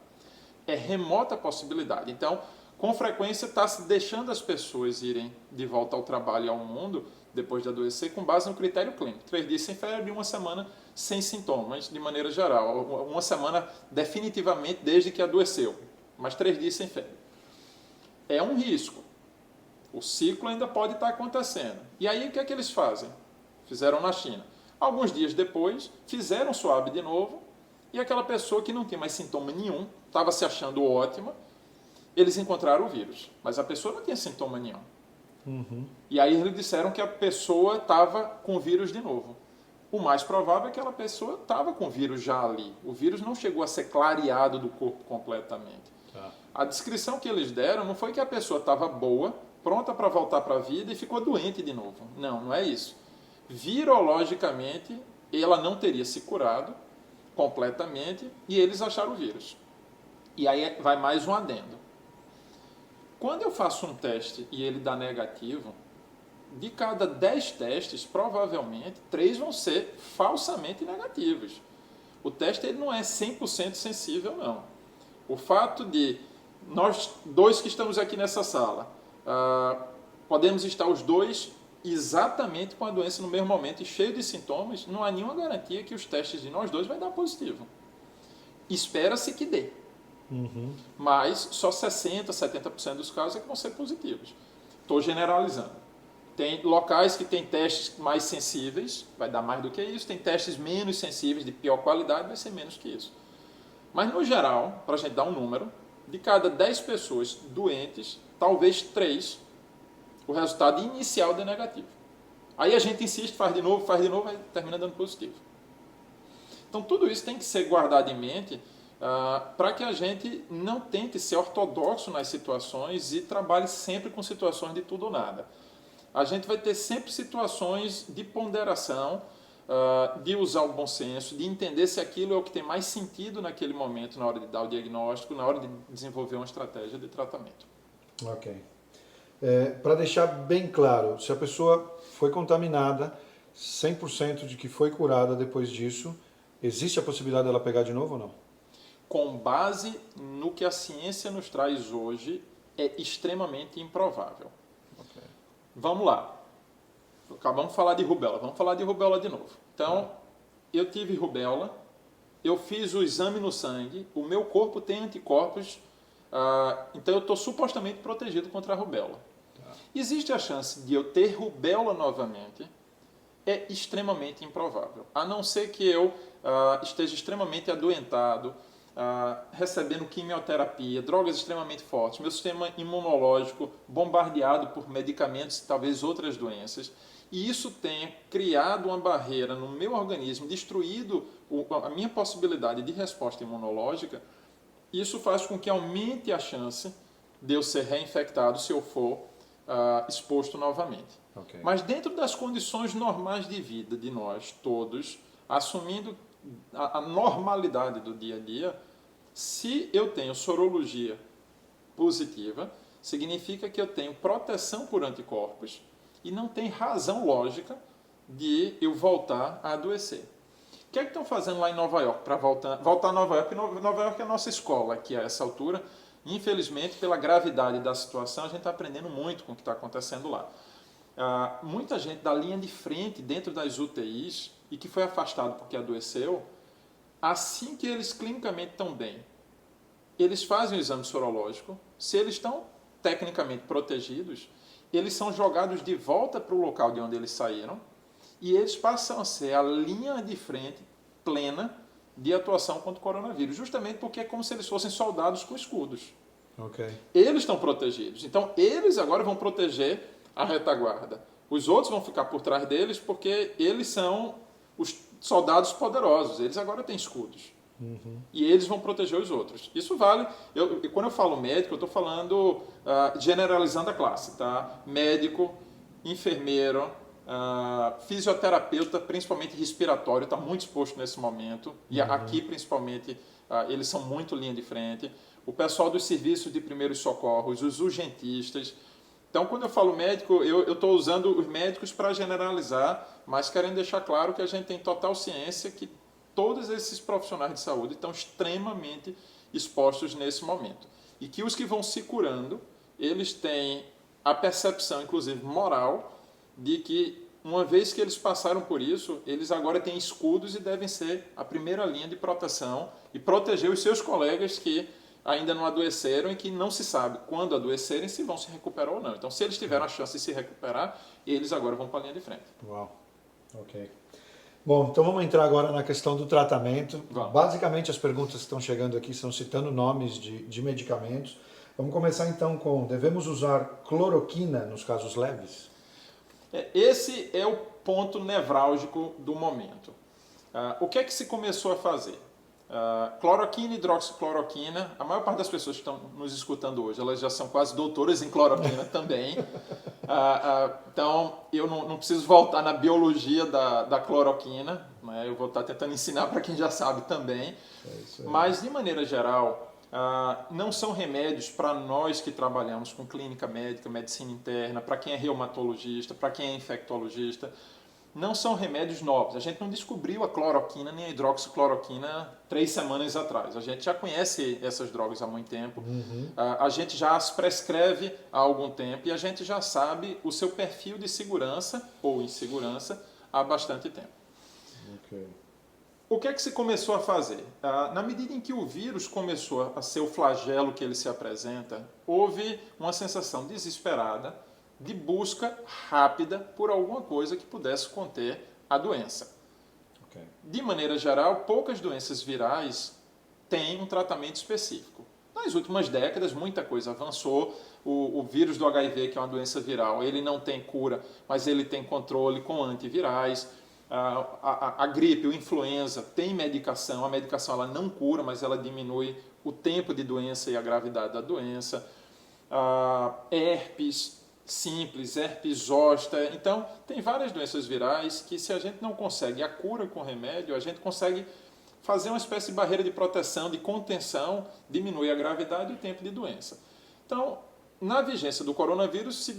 É remota a possibilidade. Então, com frequência, está se deixando as pessoas irem de volta ao trabalho e ao mundo, depois de adoecer, com base no critério clínico. 3 dias sem febre e 1 semana sem sintomas, de maneira geral. 1 semana definitivamente desde que adoeceu, mas 3 dias sem febre. É um risco. O ciclo ainda pode estar acontecendo. E aí, o que é que eles fazem? Fizeram na China. Alguns dias depois, fizeram swab de novo, e aquela pessoa que não tinha mais sintoma nenhum, estava se achando ótima, eles encontraram o vírus, mas a pessoa não tinha sintoma nenhum. E aí eles disseram que a pessoa estava com o vírus de novo. O mais provável é que aquela pessoa estava com o vírus já ali. O vírus não chegou a ser clareado do corpo completamente. A descrição que eles deram não foi que a pessoa estava boa, pronta para voltar para a vida e ficou doente de novo. Não, não é isso. Virologicamente, ela não teria se curado completamente e eles acharam o vírus. E aí vai mais um adendo. Quando eu faço um teste e ele dá negativo, de cada 10 testes, provavelmente 3 vão ser falsamente negativos. O teste ele não é 100% sensível, não. O fato de nós 2 que estamos aqui nessa sala, podemos estar os 2 exatamente com a doença no mesmo momento e cheio de sintomas, não há nenhuma garantia que os testes de nós 2 vai dar positivo. Espera-se que dê. Mas só 60%, 70% dos casos é que vão ser positivos. Estou generalizando. Tem locais que tem testes mais sensíveis, vai dar mais do que isso. Tem testes menos sensíveis, de pior qualidade, vai ser menos que isso. Mas, no geral, para a gente dar um número, de cada 10 pessoas doentes, talvez 3, o resultado inicial dê negativo. Aí a gente insiste, faz de novo, aí termina dando positivo. Então, tudo isso tem que ser guardado em mente para que a gente não tente ser ortodoxo nas situações e trabalhe sempre com situações de tudo ou nada. A gente vai ter sempre situações de ponderação, de usar o bom senso, de entender se aquilo é o que tem mais sentido naquele momento, na hora de dar o diagnóstico, na hora de desenvolver uma estratégia de tratamento. Ok. Para deixar bem claro, se a pessoa foi contaminada, 100% de que foi curada depois disso, existe a possibilidade dela pegar de novo ou não? Com base no que a ciência nos traz hoje, é extremamente improvável. Okay. Vamos lá. Acabamos de falar de rubéola. Vamos falar de rubéola de novo. Então, eu tive rubéola, eu fiz o exame no sangue, o meu corpo tem anticorpos, então eu estou supostamente protegido contra a rubéola. Existe a chance de eu ter rubéola novamente? É extremamente improvável. A não ser que eu esteja extremamente adoentado, recebendo quimioterapia, drogas extremamente fortes, meu sistema imunológico bombardeado por medicamentos e talvez outras doenças, e isso tenha criado uma barreira no meu organismo, destruído a minha possibilidade de resposta imunológica, isso faz com que aumente a chance de eu ser reinfectado se eu for exposto novamente. Okay. Mas dentro das condições normais de vida de nós todos, assumindo a normalidade do dia a dia, se eu tenho sorologia positiva, significa que eu tenho proteção por anticorpos e não tem razão lógica de eu voltar a adoecer. O que é que estão fazendo lá em Nova York para voltar a Nova York? Nova York é a nossa escola aqui a essa altura. Infelizmente, pela gravidade da situação, a gente está aprendendo muito com o que está acontecendo lá. Muita gente da linha de frente dentro das UTIs e que foi afastado porque adoeceu, assim que eles clinicamente estão bem, eles fazem o exame sorológico, se eles estão tecnicamente protegidos, eles são jogados de volta para o local de onde eles saíram e eles passam a ser a linha de frente plena de atuação contra o coronavírus, justamente porque é como se eles fossem soldados com escudos. Okay. Eles estão protegidos, então eles agora vão proteger a retaguarda. Os outros vão ficar por trás deles porque eles são os soldados poderosos, eles agora têm escudos. E eles vão proteger os outros. Isso vale, quando eu falo médico, eu estou falando generalizando a classe, tá? Médico, enfermeiro, fisioterapeuta, principalmente respiratório, está muito exposto nesse momento. E aqui, principalmente, eles são muito linha de frente. O pessoal dos serviços de primeiros socorros, os urgentistas. Então, quando eu falo médico, eu estou usando os médicos para generalizar, mas querendo deixar claro que a gente tem total ciência que todos esses profissionais de saúde estão extremamente expostos nesse momento. E que os que vão se curando, eles têm a percepção, inclusive moral, de que uma vez que eles passaram por isso, eles agora têm escudos e devem ser a primeira linha de proteção e proteger os seus colegas que ainda não adoeceram e que não se sabe quando adoecerem se vão se recuperar ou não. Então, se eles tiveram a chance de se recuperar, eles agora vão para a linha de frente. Uau, ok. Bom, então vamos entrar agora na questão do tratamento. Vamos. Basicamente, as perguntas que estão chegando aqui são citando nomes de medicamentos. Vamos começar então com, devemos usar cloroquina nos casos leves? Esse é o ponto nevrálgico do momento. O que é que se começou a fazer? Cloroquina e hidroxicloroquina, a maior parte das pessoas que estão nos escutando hoje, elas já são quase doutoras em cloroquina também. Então, eu não preciso voltar na biologia da cloroquina, né? Eu vou estar tentando ensinar para quem já sabe também. Mas, de maneira geral, não são remédios para nós que trabalhamos com clínica médica, medicina interna, para quem é reumatologista, para quem é infectologista. Não são remédios novos. A gente não descobriu a cloroquina nem a hidroxicloroquina 3 semanas atrás. A gente já conhece essas drogas há muito tempo. A gente já as prescreve há algum tempo e a gente já sabe o seu perfil de segurança ou insegurança há bastante tempo. Okay. O que é que se começou a fazer? Na medida em que o vírus começou a ser o flagelo que ele se apresenta, houve uma sensação desesperada de busca rápida por alguma coisa que pudesse conter a doença. Okay. De maneira geral, poucas doenças virais têm um tratamento específico. Nas últimas décadas, muita coisa avançou. O vírus do HIV, que é uma doença viral, ele não tem cura, mas ele tem controle com antivirais. A gripe, o influenza, tem medicação. A medicação ela não cura, mas ela diminui o tempo de doença e a gravidade da doença. Herpes simples, herpes zoster. Então, tem várias doenças virais que, se a gente não consegue a cura com remédio, a gente consegue fazer uma espécie de barreira de proteção, de contenção, diminui a gravidade e o tempo de doença. Então, na vigência do coronavírus,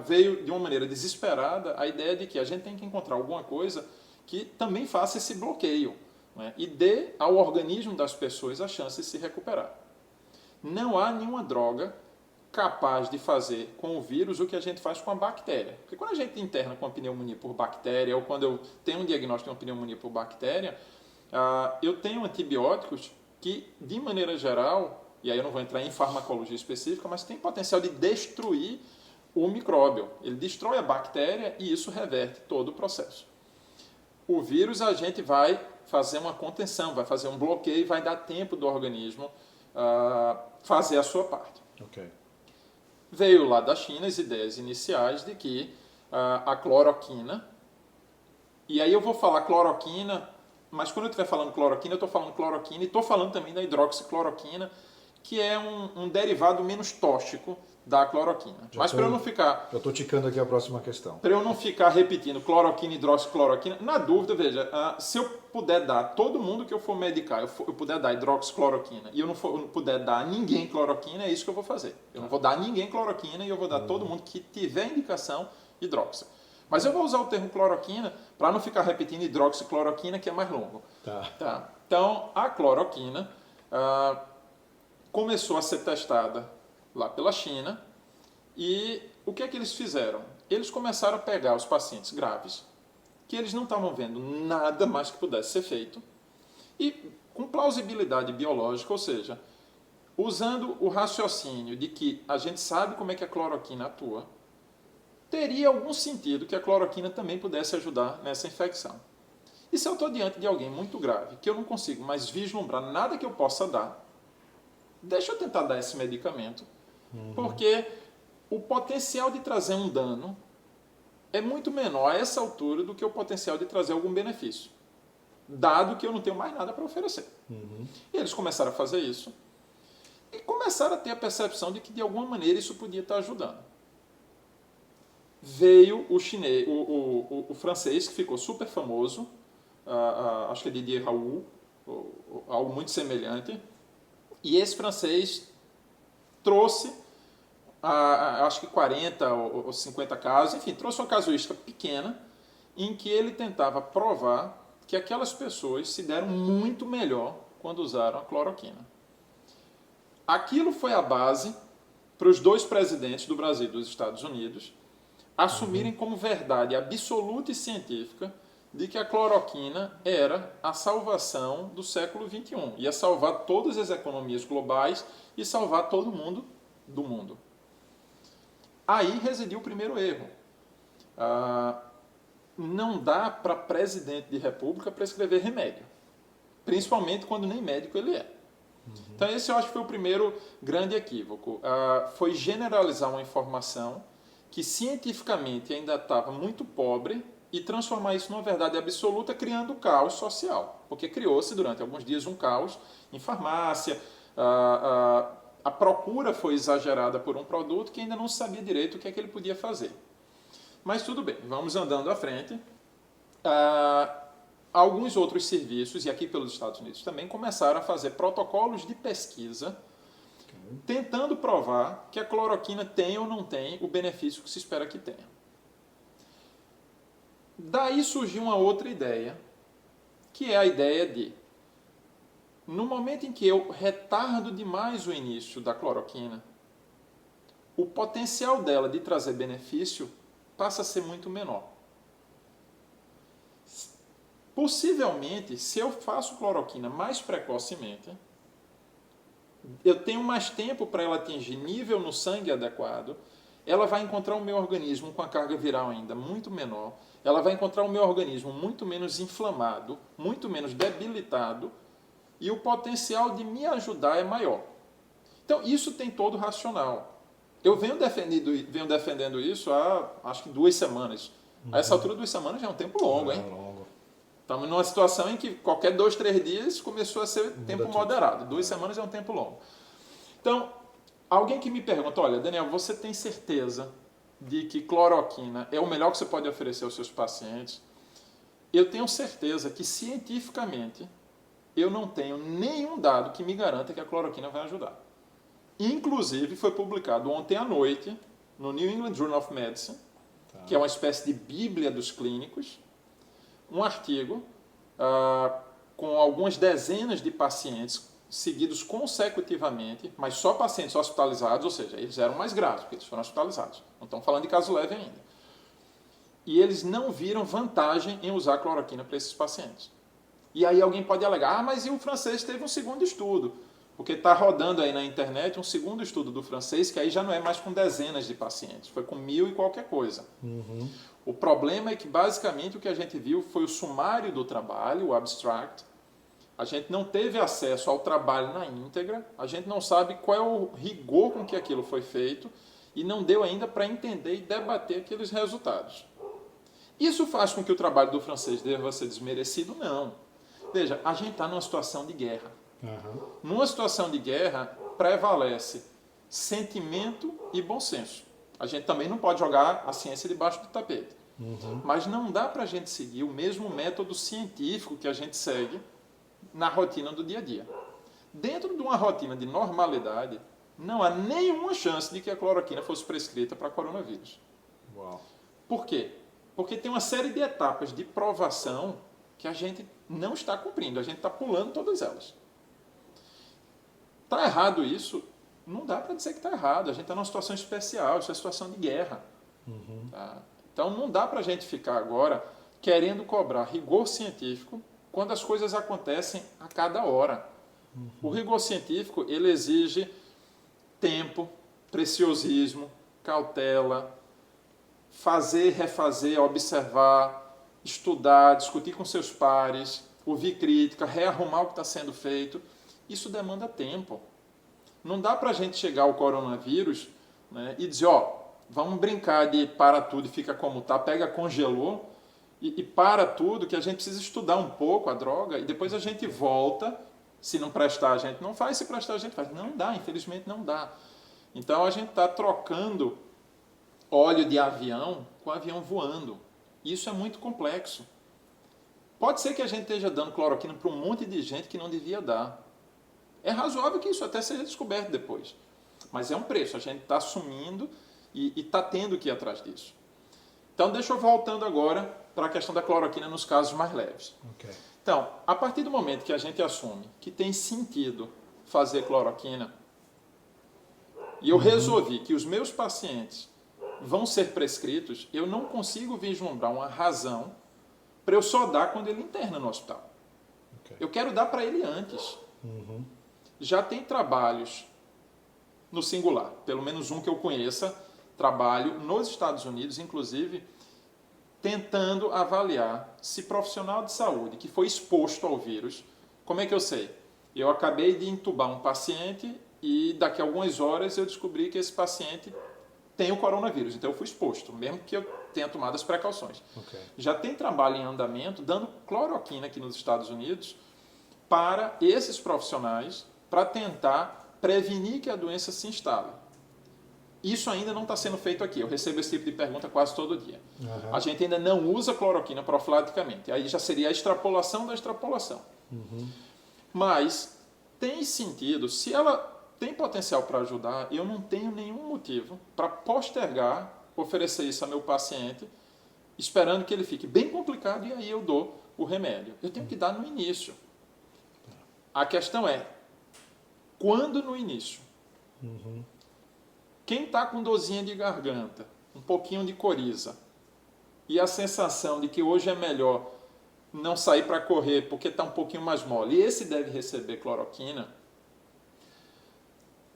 veio de uma maneira desesperada a ideia de que a gente tem que encontrar alguma coisa que também faça esse bloqueio, né, e dê ao organismo das pessoas a chance de se recuperar. Não há nenhuma droga capaz de fazer com o vírus o que a gente faz com a bactéria. Porque quando a gente interna com a pneumonia por bactéria, ou quando eu tenho um diagnóstico de uma pneumonia por bactéria, eu tenho antibióticos que, de maneira geral, e aí eu não vou entrar em farmacologia específica, mas tem potencial de destruir o micróbio. Ele destrói a bactéria e isso reverte todo o processo. O vírus a gente vai fazer uma contenção, vai fazer um bloqueio e vai dar tempo do organismo fazer a sua parte. Okay. Veio lá da China as ideias iniciais de que a cloroquina, e aí eu vou falar cloroquina, mas quando eu estiver falando cloroquina, eu estou falando cloroquina e estou falando também da hidroxicloroquina, que é um derivado menos tóxico da cloroquina. Mas para eu não ficar... Já estou ticando aqui a próxima questão. Para eu não ficar repetindo cloroquina, hidroxicloroquina, na dúvida, veja, se eu puder dar, todo mundo que eu for medicar, eu puder dar hidroxicloroquina e eu não puder dar a ninguém cloroquina, é isso que eu vou fazer. Eu não vou dar a ninguém cloroquina e eu vou dar a todo mundo que tiver indicação hidroxi. Mas eu vou usar o termo cloroquina para não ficar repetindo hidroxicloroquina, que é mais longo. Tá. Então, a cloroquina começou a ser testada lá pela China, e o que é que eles fizeram? Eles começaram a pegar os pacientes graves, que eles não estavam vendo nada mais que pudesse ser feito, e com plausibilidade biológica, ou seja, usando o raciocínio de que a gente sabe como é que a cloroquina atua, teria algum sentido que a cloroquina também pudesse ajudar nessa infecção. E se eu estou diante de alguém muito grave, que eu não consigo mais vislumbrar nada que eu possa dar, deixa eu tentar dar esse medicamento, porque o potencial de trazer um dano é muito menor a essa altura do que o potencial de trazer algum benefício, dado que eu não tenho mais nada para oferecer. E eles começaram a fazer isso e começaram a ter a percepção de que, de alguma maneira, isso podia estar ajudando. Veio o chinês, o francês, que ficou super famoso, acho que é Didier Raoult, algo muito semelhante, e esse francês trouxe, acho que 40 ou 50 casos, enfim, trouxe uma casuística pequena, em que ele tentava provar que aquelas pessoas se deram muito melhor quando usaram a cloroquina. Aquilo foi a base para os dois presidentes do Brasil e dos Estados Unidos assumirem como verdade absoluta e científica de que a cloroquina era a salvação do século XXI. Ia salvar todas as economias globais e salvar todo mundo do mundo. Aí residiu o primeiro erro. Não dá para presidente de república prescrever remédio, principalmente quando nem médico ele é. Então esse eu acho que foi o primeiro grande equívoco. Foi generalizar uma informação que cientificamente ainda estava muito pobre e transformar isso numa verdade absoluta, criando caos social. Porque criou-se durante alguns dias um caos em farmácia, a procura foi exagerada por um produto que ainda não se sabia direito o que é que ele podia fazer. Mas tudo bem, vamos andando à frente. Alguns outros serviços, e aqui pelos Estados Unidos também, começaram a fazer protocolos de pesquisa tentando provar que a cloroquina tem ou não tem o benefício que se espera que tenha. Daí surgiu uma outra ideia, que é a ideia de, no momento em que eu retardo demais o início da cloroquina, o potencial dela de trazer benefício passa a ser muito menor. Possivelmente, se eu faço cloroquina mais precocemente, eu tenho mais tempo para ela atingir nível no sangue adequado, ela vai encontrar o meu organismo com a carga viral ainda muito menor, ela vai encontrar o meu organismo muito menos inflamado, muito menos debilitado, e o potencial de me ajudar é maior. Então, isso tem todo racional. Eu venho defendendo isso há, acho que 2 semanas. A essa altura, 2 semanas já é um tempo longo, hein? Estamos numa situação em que qualquer 2, 3 dias começou a ser tempo moderado. 2 semanas é um tempo longo. Então, alguém que me pergunta, olha, Daniel, você tem certeza de que cloroquina é o melhor que você pode oferecer aos seus pacientes? Eu tenho certeza que, cientificamente, eu não tenho nenhum dado que me garanta que a cloroquina vai ajudar. Inclusive, foi publicado ontem à noite, no New England Journal of Medicine, que é uma espécie de bíblia dos clínicos, um artigo com algumas dezenas de pacientes seguidos consecutivamente, mas só pacientes hospitalizados, ou seja, eles eram mais graves, porque eles foram hospitalizados. Não estamos falando de caso leve ainda. E eles não viram vantagem em usar cloroquina para esses pacientes. E aí alguém pode alegar, mas e o francês teve um segundo estudo? Porque está rodando aí na internet um segundo estudo do francês, que aí já não é mais com dezenas de pacientes, foi com 1000 e qualquer coisa. O problema é que, basicamente, o que a gente viu foi o sumário do trabalho, o abstract. A gente não teve acesso ao trabalho na íntegra, a gente não sabe qual é o rigor com que aquilo foi feito e não deu ainda para entender e debater aqueles resultados. Isso faz com que o trabalho do francês deva ser desmerecido? Não. Veja, a gente está numa situação de guerra. Numa situação de guerra, prevalece sentimento e bom senso. A gente também não pode jogar a ciência debaixo do tapete. Mas não dá para a gente seguir o mesmo método científico que a gente segue na rotina do dia a dia. Dentro de uma rotina de normalidade, não há nenhuma chance de que a cloroquina fosse prescrita para coronavírus. Por quê? Porque tem uma série de etapas de provação que a gente não está cumprindo, a gente está pulando todas elas. Está errado isso? Não dá para dizer que está errado. A gente está numa situação especial, isso é situação de guerra. Tá? Então não dá para a gente ficar agora querendo cobrar rigor científico quando as coisas acontecem a cada hora. O rigor científico ele exige tempo, preciosismo, cautela, fazer, refazer, observar, estudar, discutir com seus pares, ouvir crítica, rearrumar o que está sendo feito. Isso demanda tempo. Não dá para a gente chegar ao coronavírus, né, e dizer, vamos brincar de para tudo e fica como tá, pega, congelou e para tudo, que a gente precisa estudar um pouco a droga e depois a gente volta. Se não prestar, a gente não faz, se prestar, a gente faz. Não dá, infelizmente não dá. Então a gente está trocando óleo de avião com avião voando. Isso é muito complexo. Pode ser que a gente esteja dando cloroquina para um monte de gente que não devia dar. É razoável que isso até seja descoberto depois. Mas é um preço, a gente está assumindo e está tendo que ir atrás disso. Então deixa eu voltando agora para a questão da cloroquina nos casos mais leves. Ok. Então, a partir do momento que a gente assume que tem sentido fazer cloroquina, e eu resolvi que os meus pacientes vão ser prescritos, eu não consigo vislumbrar uma razão para eu só dar quando ele interna no hospital. Ok. Eu quero dar para ele antes. Já tem trabalhos no singular, pelo menos um que eu conheça, trabalho nos Estados Unidos, inclusive, tentando avaliar se profissional de saúde que foi exposto ao vírus, como é que eu sei? Eu acabei de entubar um paciente e daqui a algumas horas eu descobri que esse paciente tem o coronavírus, então eu fui exposto, mesmo que eu tenha tomado as precauções. Ok. Já tem trabalho em andamento dando cloroquina aqui nos Estados Unidos para esses profissionais para tentar prevenir que a doença se instale. Isso ainda não está sendo feito aqui. Eu recebo esse tipo de pergunta quase todo dia. A gente ainda não usa cloroquina profilaticamente. Aí já seria a extrapolação da extrapolação. Mas tem sentido, se ela tem potencial para ajudar, eu não tenho nenhum motivo para postergar, oferecer isso ao meu paciente, esperando que ele fique bem complicado e aí eu dou o remédio. Eu tenho que dar no início. A questão é, quando no início? Quem está com dorzinha de garganta, um pouquinho de coriza, e a sensação de que hoje é melhor não sair para correr porque está um pouquinho mais mole, e esse deve receber cloroquina,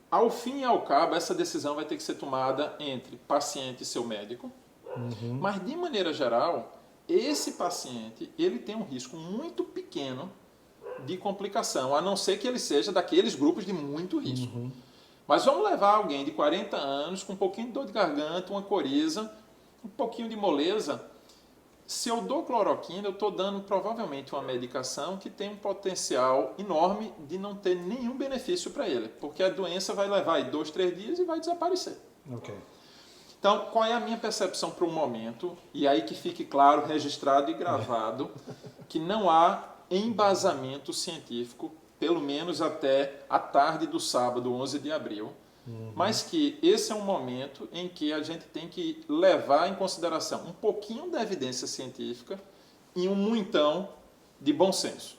ao fim e ao cabo, essa decisão vai ter que ser tomada entre paciente e seu médico, mas de maneira geral, esse paciente ele tem um risco muito pequeno de complicação, a não ser que ele seja daqueles grupos de muito risco. Mas vamos levar alguém de 40 anos com um pouquinho de dor de garganta, uma coriza, um pouquinho de moleza. Se eu dou cloroquina, eu estou dando provavelmente uma medicação que tem um potencial enorme de não ter nenhum benefício para ele, porque a doença vai levar aí 2, 3 dias e vai desaparecer. Ok. Então, qual é a minha percepção para o momento? E aí que fique claro, registrado e gravado, que não há embasamento científico, pelo menos até a tarde do sábado, 11 de abril, mas que esse é um momento em que a gente tem que levar em consideração um pouquinho da evidência científica e um muitão de bom senso.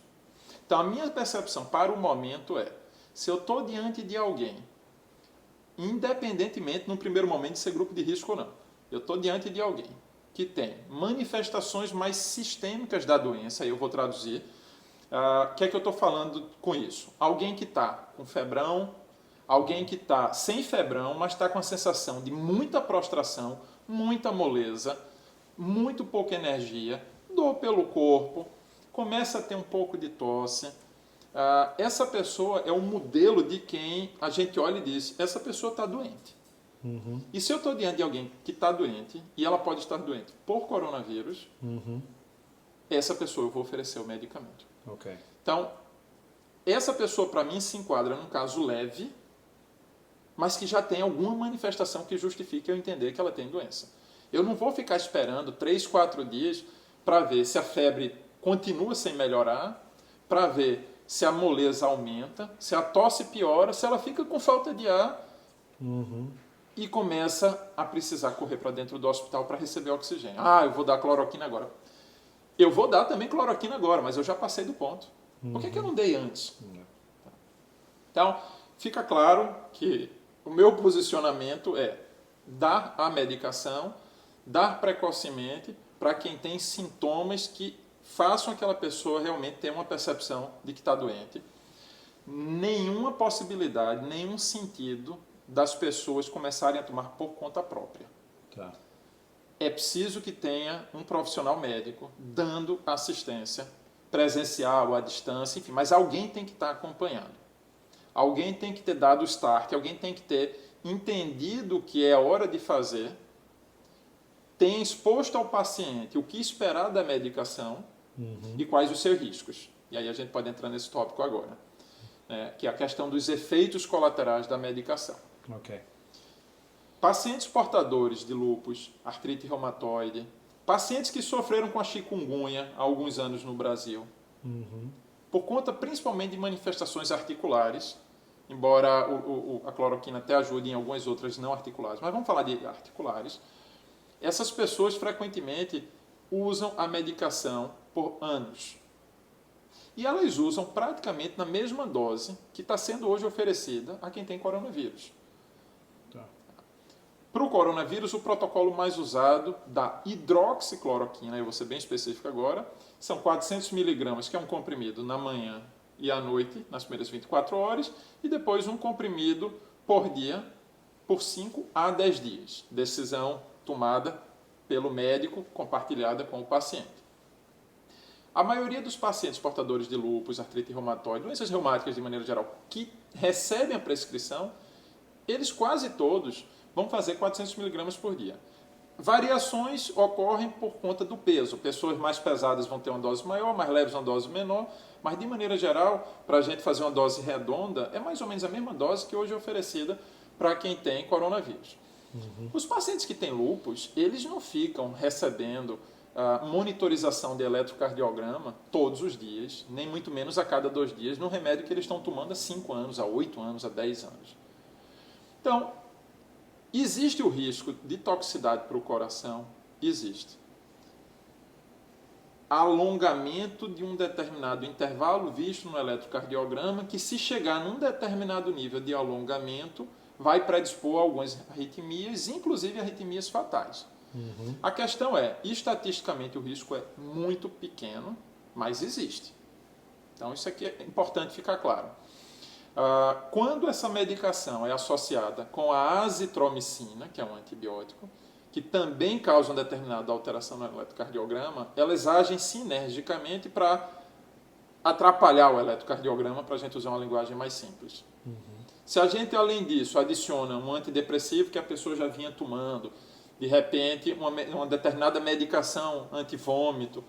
Então, a minha percepção para o momento é, se eu estou diante de alguém, independentemente, no primeiro momento, de ser grupo de risco ou não, eu estou diante de alguém que tem manifestações mais sistêmicas da doença, aí eu vou traduzir. O que é que eu estou falando com isso? Alguém que está com febrão, alguém que está sem febrão, mas está com a sensação de muita prostração, muita moleza, muito pouca energia, dor pelo corpo, começa a ter um pouco de tosse. Essa pessoa é um modelo de quem a gente olha e diz, essa pessoa está doente. E se eu estou diante de alguém que está doente, e ela pode estar doente por coronavírus, essa pessoa eu vou oferecer o medicamento. Ok. Então, essa pessoa para mim se enquadra num caso leve, mas que já tem alguma manifestação que justifique eu entender que ela tem doença. Eu não vou ficar esperando 3, 4 dias para ver se a febre continua sem melhorar, para ver se a moleza aumenta, se a tosse piora, se ela fica com falta de ar e começa a precisar correr para dentro do hospital para receber oxigênio. Eu vou dar cloroquina agora. Eu vou dar também cloroquina agora, mas eu já passei do ponto. Por que eu não dei antes? Então, fica claro que o meu posicionamento é dar a medicação, dar precocemente para quem tem sintomas que façam aquela pessoa realmente ter uma percepção de que está doente. Nenhuma possibilidade, nenhum sentido das pessoas começarem a tomar por conta própria. Tá. É preciso que tenha um profissional médico dando assistência presencial, à distância, enfim, mas alguém tem que estar acompanhando. Alguém tem que ter dado o start, alguém tem que ter entendido o que é a hora de fazer tenha exposto ao paciente o que esperar da medicação e quais os seus riscos. E aí a gente pode entrar nesse tópico agora, que é a questão dos efeitos colaterais da medicação. Ok. Pacientes portadores de lúpus, artrite reumatoide, pacientes que sofreram com a chikungunya há alguns anos no Brasil, por conta principalmente de manifestações articulares, embora a cloroquina até ajude em algumas outras não articulares, mas vamos falar de articulares. Essas pessoas frequentemente usam a medicação por anos. E elas usam praticamente na mesma dose que está sendo hoje oferecida a quem tem coronavírus. Tá. Para o coronavírus, o protocolo mais usado da hidroxicloroquina, eu vou ser bem específico agora, são 400 miligramas, que é um comprimido na manhã e à noite, nas primeiras 24 horas, e depois um comprimido por dia, por 5 a 10 dias. Decisão tomada pelo médico, compartilhada com o paciente. A maioria dos pacientes portadores de lúpus, artrite reumatoide, doenças reumáticas de maneira geral, que recebem a prescrição, eles quase todos vão fazer 400 miligramas por dia. Variações ocorrem por conta do peso. Pessoas mais pesadas vão ter uma dose maior, mais leves uma dose menor, mas de maneira geral, para a gente fazer uma dose redonda, é mais ou menos a mesma dose que hoje é oferecida para quem tem coronavírus. Os pacientes que têm lúpus, eles não ficam recebendo monitorização de eletrocardiograma todos os dias, nem muito menos a cada 2 dias, no remédio que eles estão tomando há 5 anos, há 8 anos, há 10 anos. Então, existe o risco de toxicidade para o coração? Existe. Alongamento de um determinado intervalo visto no eletrocardiograma, que se chegar num determinado nível de alongamento, vai predispor a algumas arritmias, inclusive arritmias fatais. A questão é, estatisticamente o risco é muito pequeno, mas existe. Então isso aqui é importante ficar claro. Quando essa medicação é associada com a azitromicina, que é um antibiótico, que também causa uma determinada alteração no eletrocardiograma, elas agem sinergicamente para atrapalhar o eletrocardiograma, para a gente usar uma linguagem mais simples. Se a gente, além disso, adiciona um antidepressivo que a pessoa já vinha tomando, de repente, uma determinada medicação antivômito,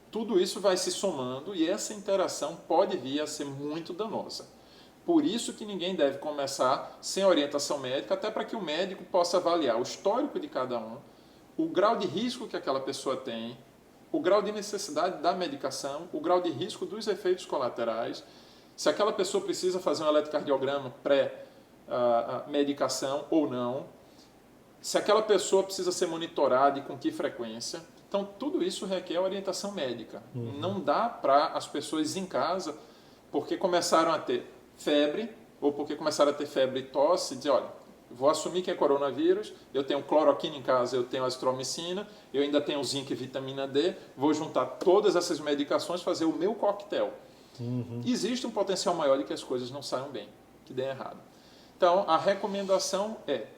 tudo isso vai se somando e essa interação pode vir a ser muito danosa. Por isso que ninguém deve começar sem orientação médica, até para que o médico possa avaliar o histórico de cada um, o grau de risco que aquela pessoa tem, o grau de necessidade da medicação, o grau de risco dos efeitos colaterais, se aquela pessoa precisa fazer um eletrocardiograma pré-medicação ou não, se aquela pessoa precisa ser monitorada e com que frequência. Então, tudo isso requer orientação médica. Não dá para as pessoas em casa, porque começaram a ter febre, ou porque começaram a ter febre e tosse, dizer, olha, vou assumir que é coronavírus, eu tenho cloroquina em casa, eu tenho azitromicina, eu ainda tenho zinco e vitamina D, vou juntar todas essas medicações, fazer o meu coquetel. Existe um potencial maior de que as coisas não saiam bem, que dêem errado. Então, a recomendação é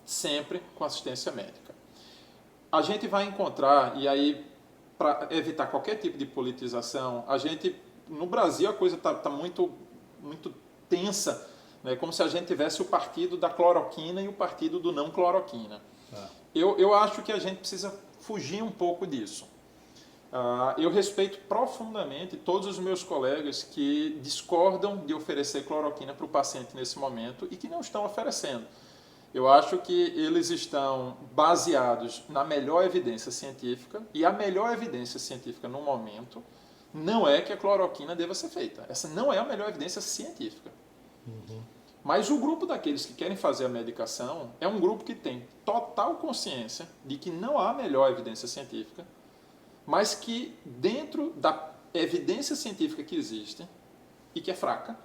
sempre com assistência médica. A gente vai encontrar, e aí, para evitar qualquer tipo de politização, a gente, no Brasil, a coisa está muito tensa, né? Como se a gente tivesse o partido da cloroquina e o partido do não cloroquina. Eu acho que a gente precisa fugir um pouco disso. Eu respeito profundamente todos os meus colegas que discordam de oferecer cloroquina para o paciente nesse momento e que não estão oferecendo. Eu acho que eles estão baseados na melhor evidência científica, e a melhor evidência científica no momento não é que a cloroquina deva ser feita. Essa não é a melhor evidência científica. Mas o grupo daqueles que querem fazer a medicação é um grupo que tem total consciência de que não há melhor evidência científica, mas que dentro da evidência científica que existe, e que é fraca,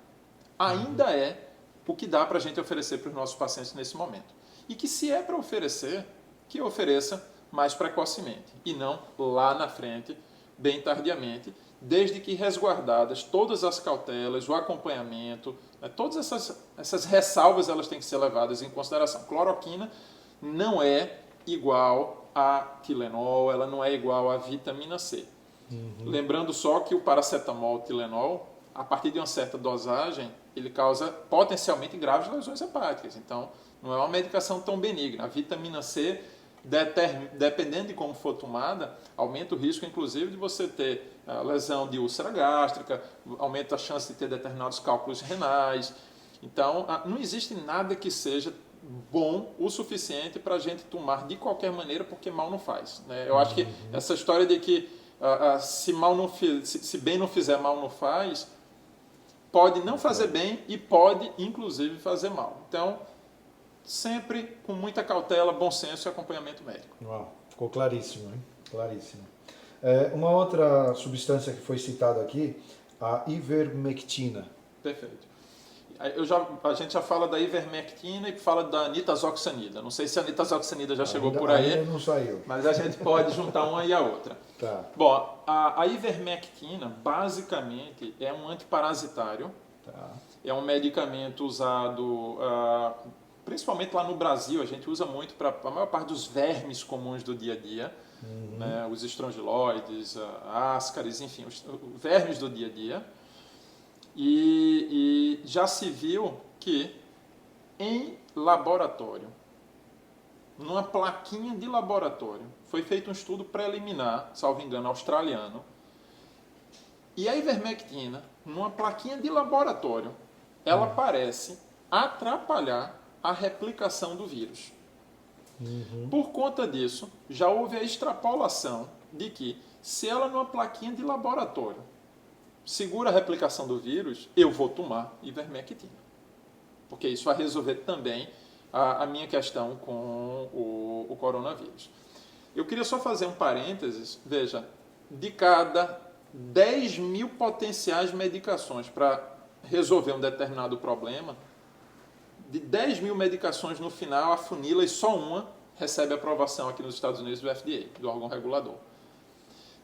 ainda é o que dá para a gente oferecer para os nossos pacientes nesse momento. E que se é para oferecer, que ofereça mais precocemente, e não lá na frente, bem tardiamente, desde que resguardadas todas as cautelas, o acompanhamento, né, todas essas ressalvas elas têm que ser levadas em consideração. Cloroquina não é igual a Tilenol, ela não é igual a vitamina C. Lembrando só que o paracetamol, o Tilenol, a partir de uma certa dosagem, ele causa potencialmente graves lesões hepáticas. Então, não é uma medicação tão benigna. A vitamina C, dependendo de como for tomada, aumenta o risco, inclusive, de você ter lesão de úlcera gástrica, aumenta a chance de ter determinados cálculos renais. Então, não existe nada que seja bom o suficiente para a gente tomar de qualquer maneira, porque mal não faz, né? Eu acho que essa história de que se bem não fizer, mal não faz, pode não fazer bem e pode, inclusive, fazer mal. Então, sempre com muita cautela, bom senso e acompanhamento médico. Uau, ficou claríssimo, hein? Claríssimo. Uma outra substância que foi citada aqui, a ivermectina. Perfeito. A gente já fala da ivermectina e fala da nitazoxanida. Não sei se a nitazoxanida já chegou por aí, ainda não saiu. mas a gente pode juntar uma e a outra. Tá. Bom, a ivermectina basicamente é um antiparasitário. Tá. É um medicamento usado principalmente lá no Brasil. A gente usa muito para a maior parte dos vermes comuns do dia a dia, né? Os estrongiloides, ascaris, enfim, os vermes do dia a dia. E já se viu que em laboratório, numa plaquinha de laboratório, foi feito um estudo preliminar, salvo engano, australiano, e a ivermectina, numa plaquinha de laboratório, ela parece atrapalhar a replicação do vírus. Por conta disso, já houve a extrapolação de que, se ela numa plaquinha de laboratório segura a replicação do vírus, eu vou tomar ivermectina. Porque isso vai resolver também a minha questão com o coronavírus. Eu queria só fazer um parênteses. Veja, de cada 10 mil potenciais medicações para resolver um determinado problema, de 10 mil medicações no final, a funila e só uma recebe aprovação aqui nos Estados Unidos do FDA, do órgão regulador.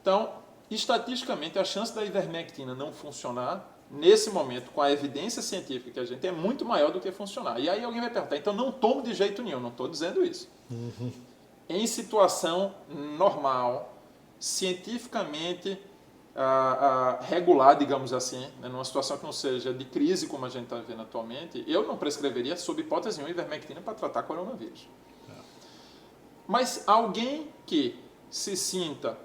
Então, estatisticamente, a chance da ivermectina não funcionar, nesse momento, com a evidência científica que a gente tem, é muito maior do que funcionar. E aí alguém vai perguntar, então não tomo de jeito nenhum, não estou dizendo isso. Em situação normal, cientificamente regular, digamos assim, né, numa situação que não seja de crise como a gente está vendo atualmente, eu não prescreveria, sob hipótese nenhuma, ivermectina para tratar coronavírus. Mas alguém que se sinta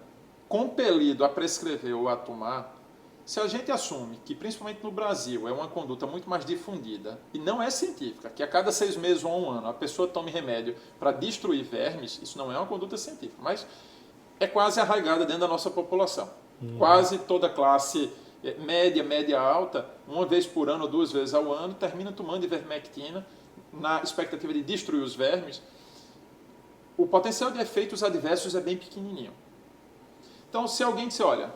compelido a prescrever ou a tomar, se a gente assume que, principalmente no Brasil, é uma conduta muito mais difundida e não é científica, que a cada 6 meses ou a 1 ano a pessoa tome remédio para destruir vermes, isso não é uma conduta científica, mas é quase arraigada dentro da nossa população. Quase toda classe média alta, uma vez por ano ou 2 vezes ao ano, termina tomando ivermectina na expectativa de destruir os vermes. O potencial de efeitos adversos é bem pequenininho. Então, se alguém disser, olha,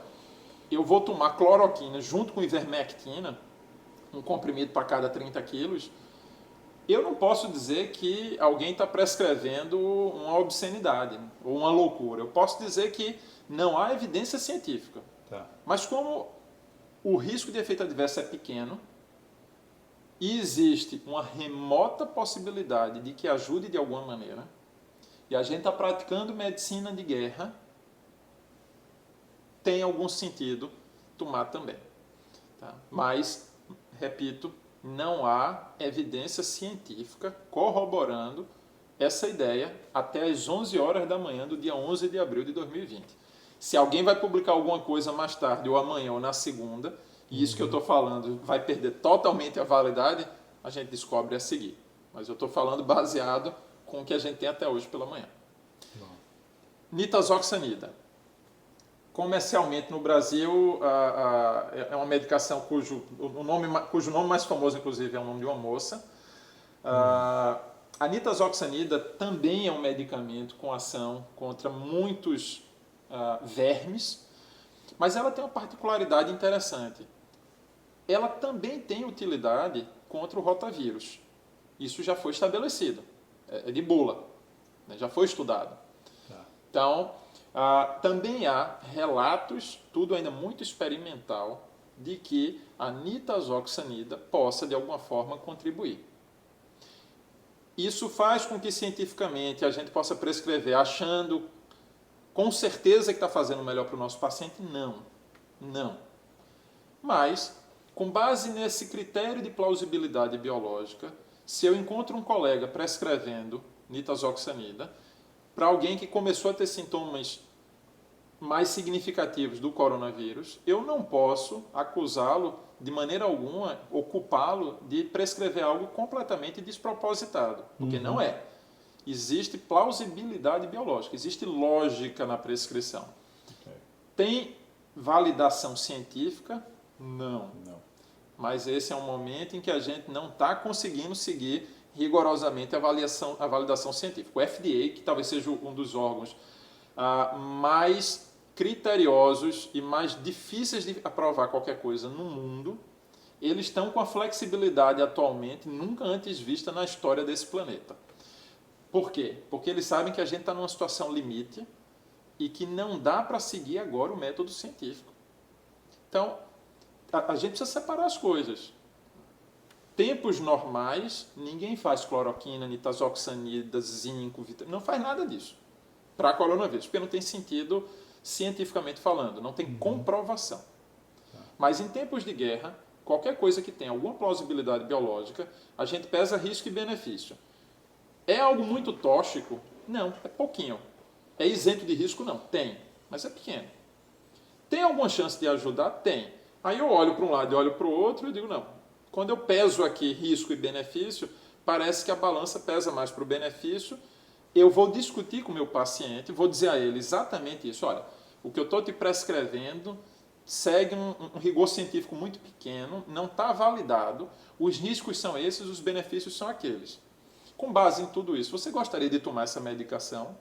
eu vou tomar cloroquina junto com ivermectina, um comprimido para cada 30 quilos, eu não posso dizer que alguém está prescrevendo uma obscenidade ou uma loucura. Eu posso dizer que não há evidência científica. Tá. Mas como o risco de efeito adverso é pequeno e existe uma remota possibilidade de que ajude de alguma maneira, e a gente está praticando medicina de guerra, tem algum sentido tomar também. Tá? Mas, repito, não há evidência científica corroborando essa ideia até às 11 horas da manhã do dia 11 de abril de 2020. Se alguém vai publicar alguma coisa mais tarde, ou amanhã, ou na segunda, e isso que eu estou falando vai perder totalmente a validade, a gente descobre a seguir. Mas eu estou falando baseado com o que a gente tem até hoje pela manhã. Nitazoxanida. Comercialmente no Brasil, é uma medicação cujo nome mais famoso, inclusive, é o nome de uma moça. A nitazoxanida também é um medicamento com ação contra muitos vermes, mas ela tem uma particularidade interessante. Ela também tem utilidade contra o rotavírus. Isso já foi estabelecido. É de bula, né? Já foi estudado. Então, também há relatos, tudo ainda muito experimental, de que a nitazoxanida possa, de alguma forma, contribuir. Isso faz com que, cientificamente, a gente possa prescrever achando com certeza que está fazendo melhor para o nosso paciente? Não. Não. Mas, com base nesse critério de plausibilidade biológica, se eu encontro um colega prescrevendo nitazoxanida, para alguém que começou a ter sintomas mais significativos do coronavírus, eu não posso acusá-lo de maneira alguma, ou culpá-lo de prescrever algo completamente despropositado, porque não é. Existe plausibilidade biológica, existe lógica na prescrição. Tem validação científica? Não. Mas esse é um momento em que a gente não está conseguindo seguir rigorosamente a validação científica. O FDA, que talvez seja um dos órgãos mais criteriosos e mais difíceis de aprovar qualquer coisa no mundo, eles estão com a flexibilidade atualmente nunca antes vista na história desse planeta. Por quê? Porque eles sabem que a gente está numa situação limite e que não dá para seguir agora o método científico. Então, a gente precisa separar as coisas. Tempos normais, ninguém faz cloroquina, nitazoxanida, zinco, vitamina, não faz nada disso para coronavírus, porque não tem sentido cientificamente falando, não tem comprovação. Mas em tempos de guerra, qualquer coisa que tenha alguma plausibilidade biológica, a gente pesa risco e benefício. É algo muito tóxico? Não, é pouquinho. É isento de risco? Não, tem, mas é pequeno. Tem alguma chance de ajudar? Tem. Aí eu olho para um lado e olho para o outro e digo, não, quando eu peso aqui risco e benefício, parece que a balança pesa mais para o benefício. Eu vou discutir com o meu paciente, vou dizer a ele exatamente isso. Olha, o que eu estou te prescrevendo segue um rigor científico muito pequeno, não está validado, os riscos são esses, os benefícios são aqueles. Com base em tudo isso, você gostaria de tomar essa medicação?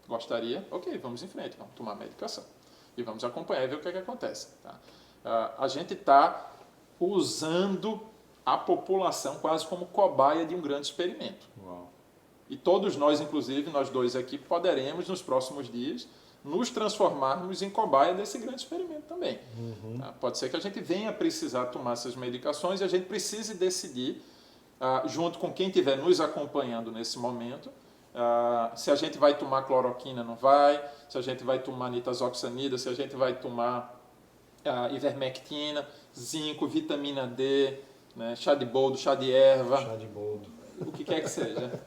Gostaria? Ok, vamos em frente, vamos tomar a medicação. E vamos acompanhar e ver o que acontece. Tá? A gente está usando a população quase como cobaia de um grande experimento. Uau. E todos nós, inclusive, nós dois aqui, poderemos, nos próximos dias, nos transformarmos em cobaia desse grande experimento também. Tá? Pode ser que a gente venha precisar tomar essas medicações e a gente precise decidir, junto com quem estiver nos acompanhando nesse momento, se a gente vai tomar cloroquina, não vai, se a gente vai tomar nitazoxanida, se a gente vai tomar ivermectina, zinco, vitamina D, né, chá de boldo, chá de erva, Chá de boldo. o que quer que seja.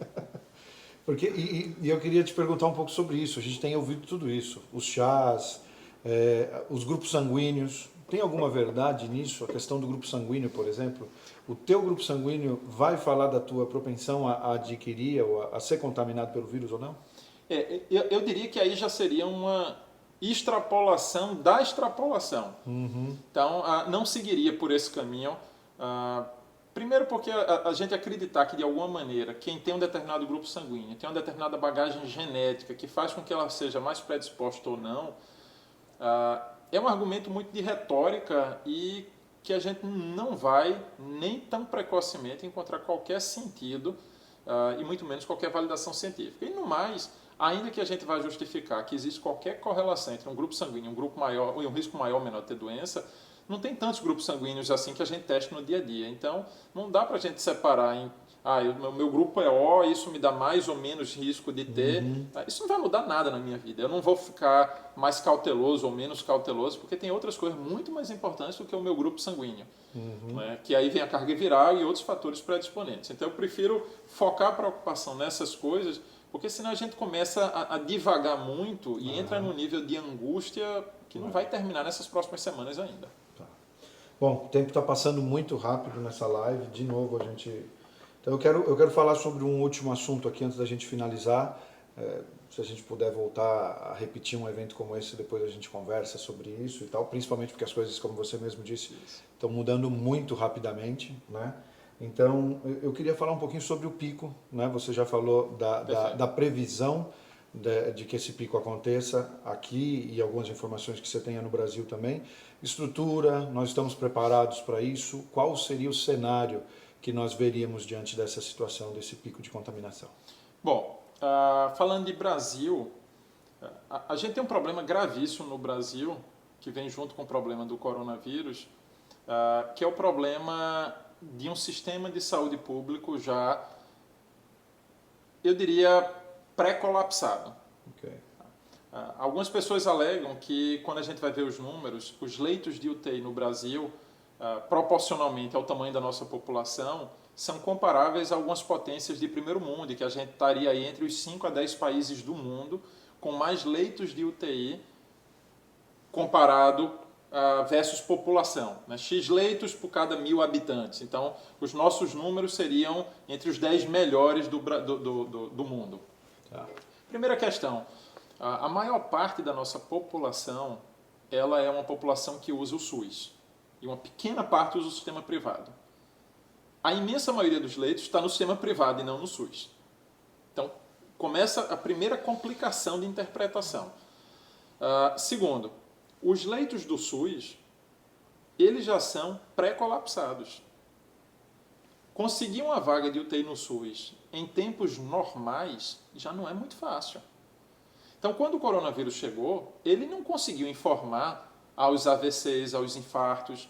Porque, e eu queria te perguntar um pouco sobre isso. A gente tem ouvido tudo isso. Os chás, os grupos sanguíneos. Tem alguma verdade nisso? A questão do grupo sanguíneo, por exemplo. O teu grupo sanguíneo vai falar da tua propensão a adquirir ou a ser contaminado pelo vírus ou não? Eu diria que aí já seria uma extrapolação da extrapolação. Então, não seguiria por esse caminho. Primeiro porque a gente acreditar que, de alguma maneira, quem tem um determinado grupo sanguíneo, tem uma determinada bagagem genética que faz com que ela seja mais predisposta ou não, é um argumento muito de retórica e que a gente não vai, nem tão precocemente, encontrar qualquer sentido e muito menos qualquer validação científica. E no mais, ainda que a gente vá justificar que existe qualquer correlação entre um grupo sanguíneo e um grupo maior, e um risco maior ou menor de ter doença, não tem tantos grupos sanguíneos assim que a gente testa no dia a dia. Então, não dá para a gente separar em o meu grupo é O, isso me dá mais ou menos risco de ter. Isso não vai mudar nada na minha vida. Eu não vou ficar mais cauteloso ou menos cauteloso, porque tem outras coisas muito mais importantes do que o meu grupo sanguíneo. Né? Que aí vem a carga viral e outros fatores predisponentes. Então, eu prefiro focar a preocupação nessas coisas, porque senão a gente começa a divagar muito e entra num nível de angústia que não vai terminar nessas próximas semanas ainda. Bom, o tempo está passando muito rápido nessa live. De novo, a gente... Então, eu quero falar sobre um último assunto aqui antes da gente finalizar. Se a gente puder voltar a repetir um evento como esse, depois a gente conversa sobre isso e tal. Principalmente porque as coisas, como você mesmo disse, estão mudando muito rapidamente, né? Então, eu queria falar um pouquinho sobre o pico, né? Você já falou da previsão de que esse pico aconteça aqui e algumas informações que você tenha no Brasil também. Estrutura, nós estamos preparados para isso? Qual seria o cenário que nós veríamos diante dessa situação, desse pico de contaminação? Bom, falando de Brasil, a gente tem um problema gravíssimo no Brasil, que vem junto com o problema do coronavírus, que é o problema de um sistema de saúde público já, eu diria, pré-colapsado. Okay. Algumas pessoas alegam que, quando a gente vai ver os números, os leitos de UTI no Brasil proporcionalmente ao tamanho da nossa população, são comparáveis a algumas potências de primeiro mundo, e que a gente estaria aí entre os 5 a 10 países do mundo com mais leitos de UTI comparado versus população. Né? X leitos por cada 1.000 habitantes. Então, os nossos números seriam entre os 10 melhores do mundo. Tá. Primeira questão. A maior parte da nossa população, ela é uma população que usa o SUS. E uma pequena parte usa o sistema privado. A imensa maioria dos leitos está no sistema privado e não no SUS. Então, começa a primeira complicação de interpretação. Segundo, os leitos do SUS, eles já são pré-colapsados. Conseguir uma vaga de UTI no SUS em tempos normais já não é muito fácil. Então, quando o coronavírus chegou, ele não conseguiu informar aos AVCs, aos infartos,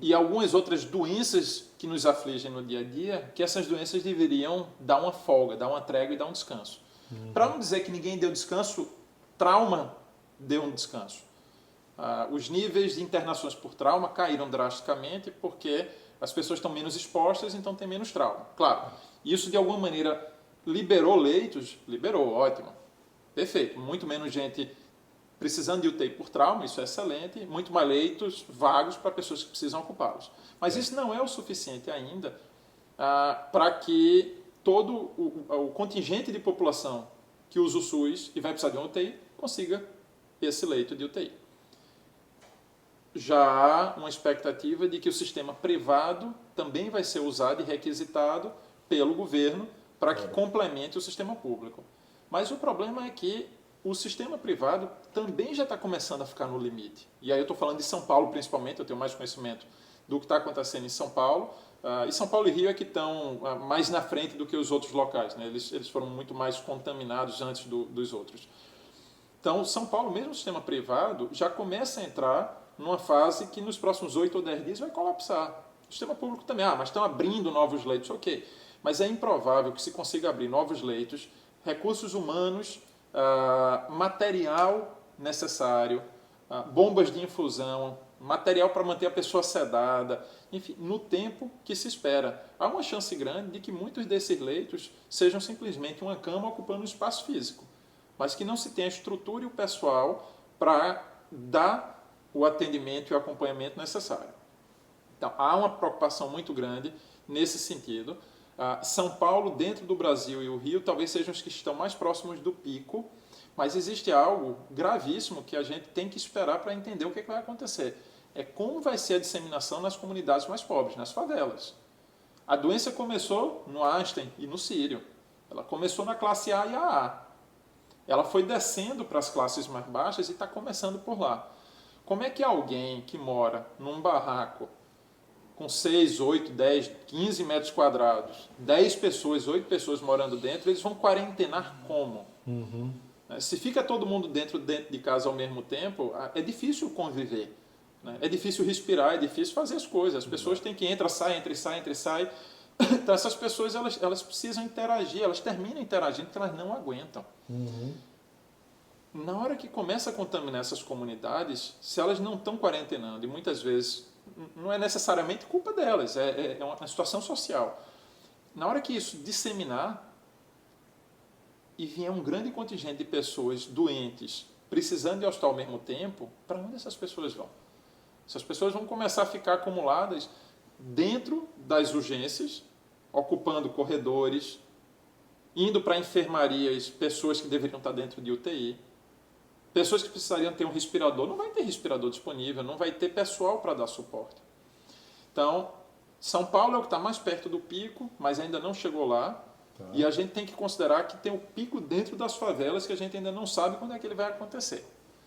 e algumas outras doenças que nos afligem no dia a dia, que essas doenças deveriam dar uma folga, dar uma trégua e dar um descanso. Para não dizer que ninguém deu descanso, trauma deu um descanso. Os níveis de internações por trauma caíram drasticamente porque as pessoas estão menos expostas, então tem menos trauma. Claro, isso de alguma maneira liberou leitos, liberou, ótimo, perfeito, muito menos gente precisando de UTI por trauma, isso é excelente, muito mais leitos vagos para pessoas que precisam ocupá-los. Mas isso não é o suficiente ainda para que todo o contingente de população que usa o SUS e vai precisar de uma UTI consiga esse leito de UTI. Já há uma expectativa de que o sistema privado também vai ser usado e requisitado pelo governo para que complemente o sistema público. Mas o problema é que o sistema privado também já está começando a ficar no limite. E aí eu estou falando de São Paulo principalmente, eu tenho mais conhecimento do que está acontecendo em São Paulo. E São Paulo e Rio é que estão mais na frente do que os outros locais, né? Eles foram muito mais contaminados antes dos outros. Então, São Paulo, mesmo o sistema privado, já começa a entrar numa fase que nos próximos 8 ou 10 dias vai colapsar. O sistema público também, mas estão abrindo novos leitos, ok. Mas é improvável que se consiga abrir novos leitos, recursos humanos, material necessário, bombas de infusão, material para manter a pessoa sedada, enfim, no tempo que se espera. Há uma chance grande de que muitos desses leitos sejam simplesmente uma cama ocupando um espaço físico, mas que não se tenha a estrutura e o pessoal para dar o atendimento e o acompanhamento necessário. Então, há uma preocupação muito grande nesse sentido. São Paulo, dentro do Brasil, e o Rio talvez sejam os que estão mais próximos do pico, mas existe algo gravíssimo que a gente tem que esperar para entender o que vai acontecer. É como vai ser a disseminação nas comunidades mais pobres, nas favelas. A doença começou no Einstein e no Sírio. Ela começou na classe A e AA. Ela foi descendo para as classes mais baixas e está começando por lá. Como é que alguém que mora num barraco com 6, 8, 10, 15 metros quadrados, 10 pessoas, 8 pessoas morando dentro, eles vão quarentenar como? Se fica todo mundo dentro de casa ao mesmo tempo, é difícil conviver. É difícil respirar, é difícil fazer as coisas. As pessoas têm que entra, sai. Então essas pessoas elas precisam interagir, elas terminam interagindo porque elas não aguentam. Na hora que começa a contaminar essas comunidades, se elas não estão quarentenando, e muitas vezes não é necessariamente culpa delas, é uma situação social. Na hora que isso disseminar e vier um grande contingente de pessoas doentes, precisando de hospital ao mesmo tempo, para onde essas pessoas vão? Essas pessoas vão começar a ficar acumuladas dentro das urgências, ocupando corredores, indo para enfermarias, pessoas que deveriam estar dentro de UTI, pessoas que precisariam ter um respirador, não vai ter respirador disponível, não vai ter pessoal para dar suporte. Então, São Paulo é o que está mais perto do pico, mas ainda não chegou lá. Tá. E a gente tem que considerar que tem o pico dentro das favelas que a gente ainda não sabe quando é que ele vai acontecer.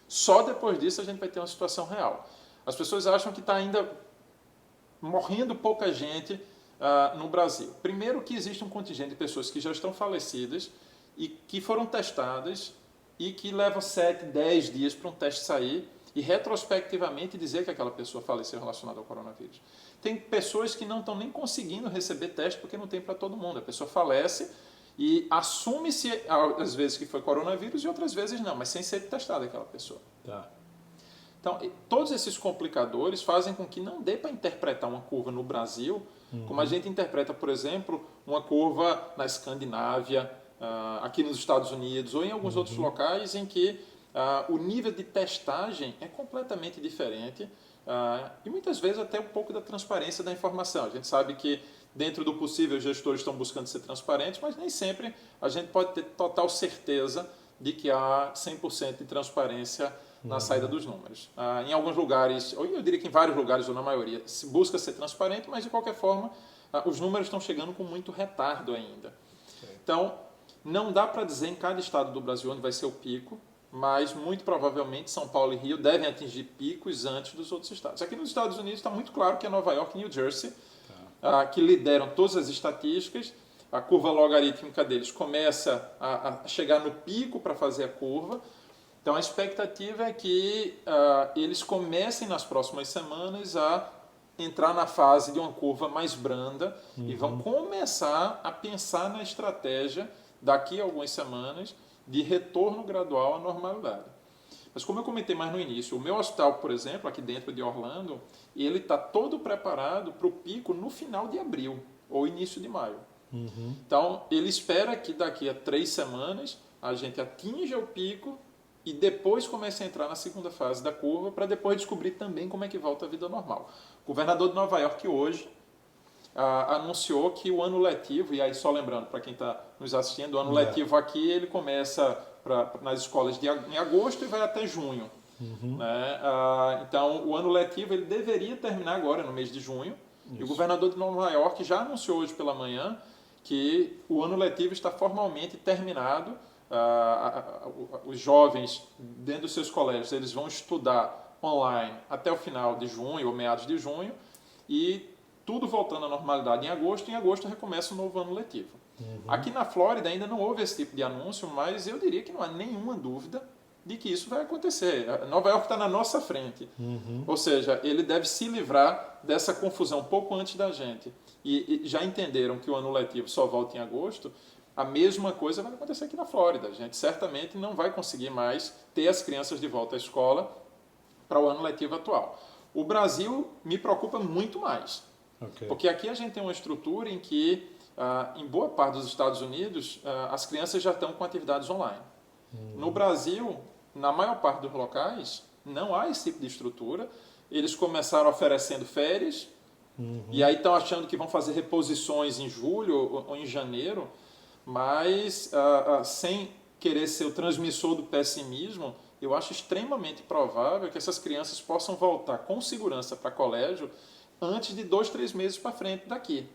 Só depois disso a gente vai ter uma situação real. As pessoas acham que está ainda morrendo pouca gente no Brasil. Primeiro que existe um contingente de pessoas que já estão falecidas e que foram testadas e que leva 7, 10 dias para um teste sair e retrospectivamente dizer que aquela pessoa faleceu relacionada ao coronavírus. Tem pessoas que não estão nem conseguindo receber teste porque não tem para todo mundo. A pessoa falece e assume-se às vezes que foi coronavírus e outras vezes não, mas sem ser testada aquela pessoa. Tá. Então, todos esses complicadores fazem com que não dê para interpretar uma curva no Brasil como a gente interpreta, por exemplo, uma curva na Escandinávia, aqui nos Estados Unidos ou em alguns outros locais em que o nível de testagem é completamente diferente e muitas vezes até um pouco da transparência da informação. A gente sabe que dentro do possível os gestores estão buscando ser transparentes, mas nem sempre a gente pode ter total certeza de que há 100% de transparência na saída dos números. Em alguns lugares, ou eu diria que em vários lugares ou na maioria, se busca ser transparente, mas de qualquer forma os números estão chegando com muito retardo ainda. Então, não dá para dizer em cada estado do Brasil onde vai ser o pico, mas muito provavelmente São Paulo e Rio devem atingir picos antes dos outros estados. Aqui nos Estados Unidos está muito claro que é Nova York e New Jersey que lideram todas as estatísticas. A curva logarítmica deles começa a chegar no pico para fazer a curva. Então a expectativa é que eles comecem nas próximas semanas a entrar na fase de uma curva mais branda e vão começar a pensar na estratégia daqui a algumas semanas de retorno gradual à normalidade. Mas como eu comentei mais no início, o meu hospital, por exemplo, aqui dentro de Orlando, ele está todo preparado para o pico no final de abril ou início de maio. Então ele espera que daqui a 3 semanas a gente atinja o pico e depois comece a entrar na segunda fase da curva para depois descobrir também como é que volta a vida normal. O governador de Nova York hoje anunciou que o ano letivo, e aí só lembrando para quem está nos assistindo, o ano letivo aqui ele começa nas escolas em agosto e vai até junho. Né? Então o ano letivo ele deveria terminar agora no mês de junho. Isso. E o governador de Nova York já anunciou hoje pela manhã que o ano letivo está formalmente terminado. Os jovens dentro dos seus colégios eles vão estudar online até o final de junho ou meados de junho e tudo voltando à normalidade em agosto. Em agosto recomeça o novo ano letivo. Aqui na Flórida ainda não houve esse tipo de anúncio, mas eu diria que não há nenhuma dúvida de que isso vai acontecer. Nova York está na nossa frente. Ou seja, ele deve se livrar dessa confusão um pouco antes da gente. E já entenderam que o ano letivo só volta em agosto. A mesma coisa vai acontecer aqui na Flórida. A gente certamente não vai conseguir mais ter as crianças de volta à escola para o ano letivo atual. O Brasil me preocupa muito mais. Porque aqui a gente tem uma estrutura em que, em boa parte dos Estados Unidos, as crianças já estão com atividades online. No Brasil, na maior parte dos locais, não há esse tipo de estrutura. Eles começaram oferecendo férias e aí estão achando que vão fazer reposições em julho ou em janeiro, mas sem querer ser o transmissor do pessimismo, eu acho extremamente provável que essas crianças possam voltar com segurança para colégio antes de 2, 3 meses para frente daqui.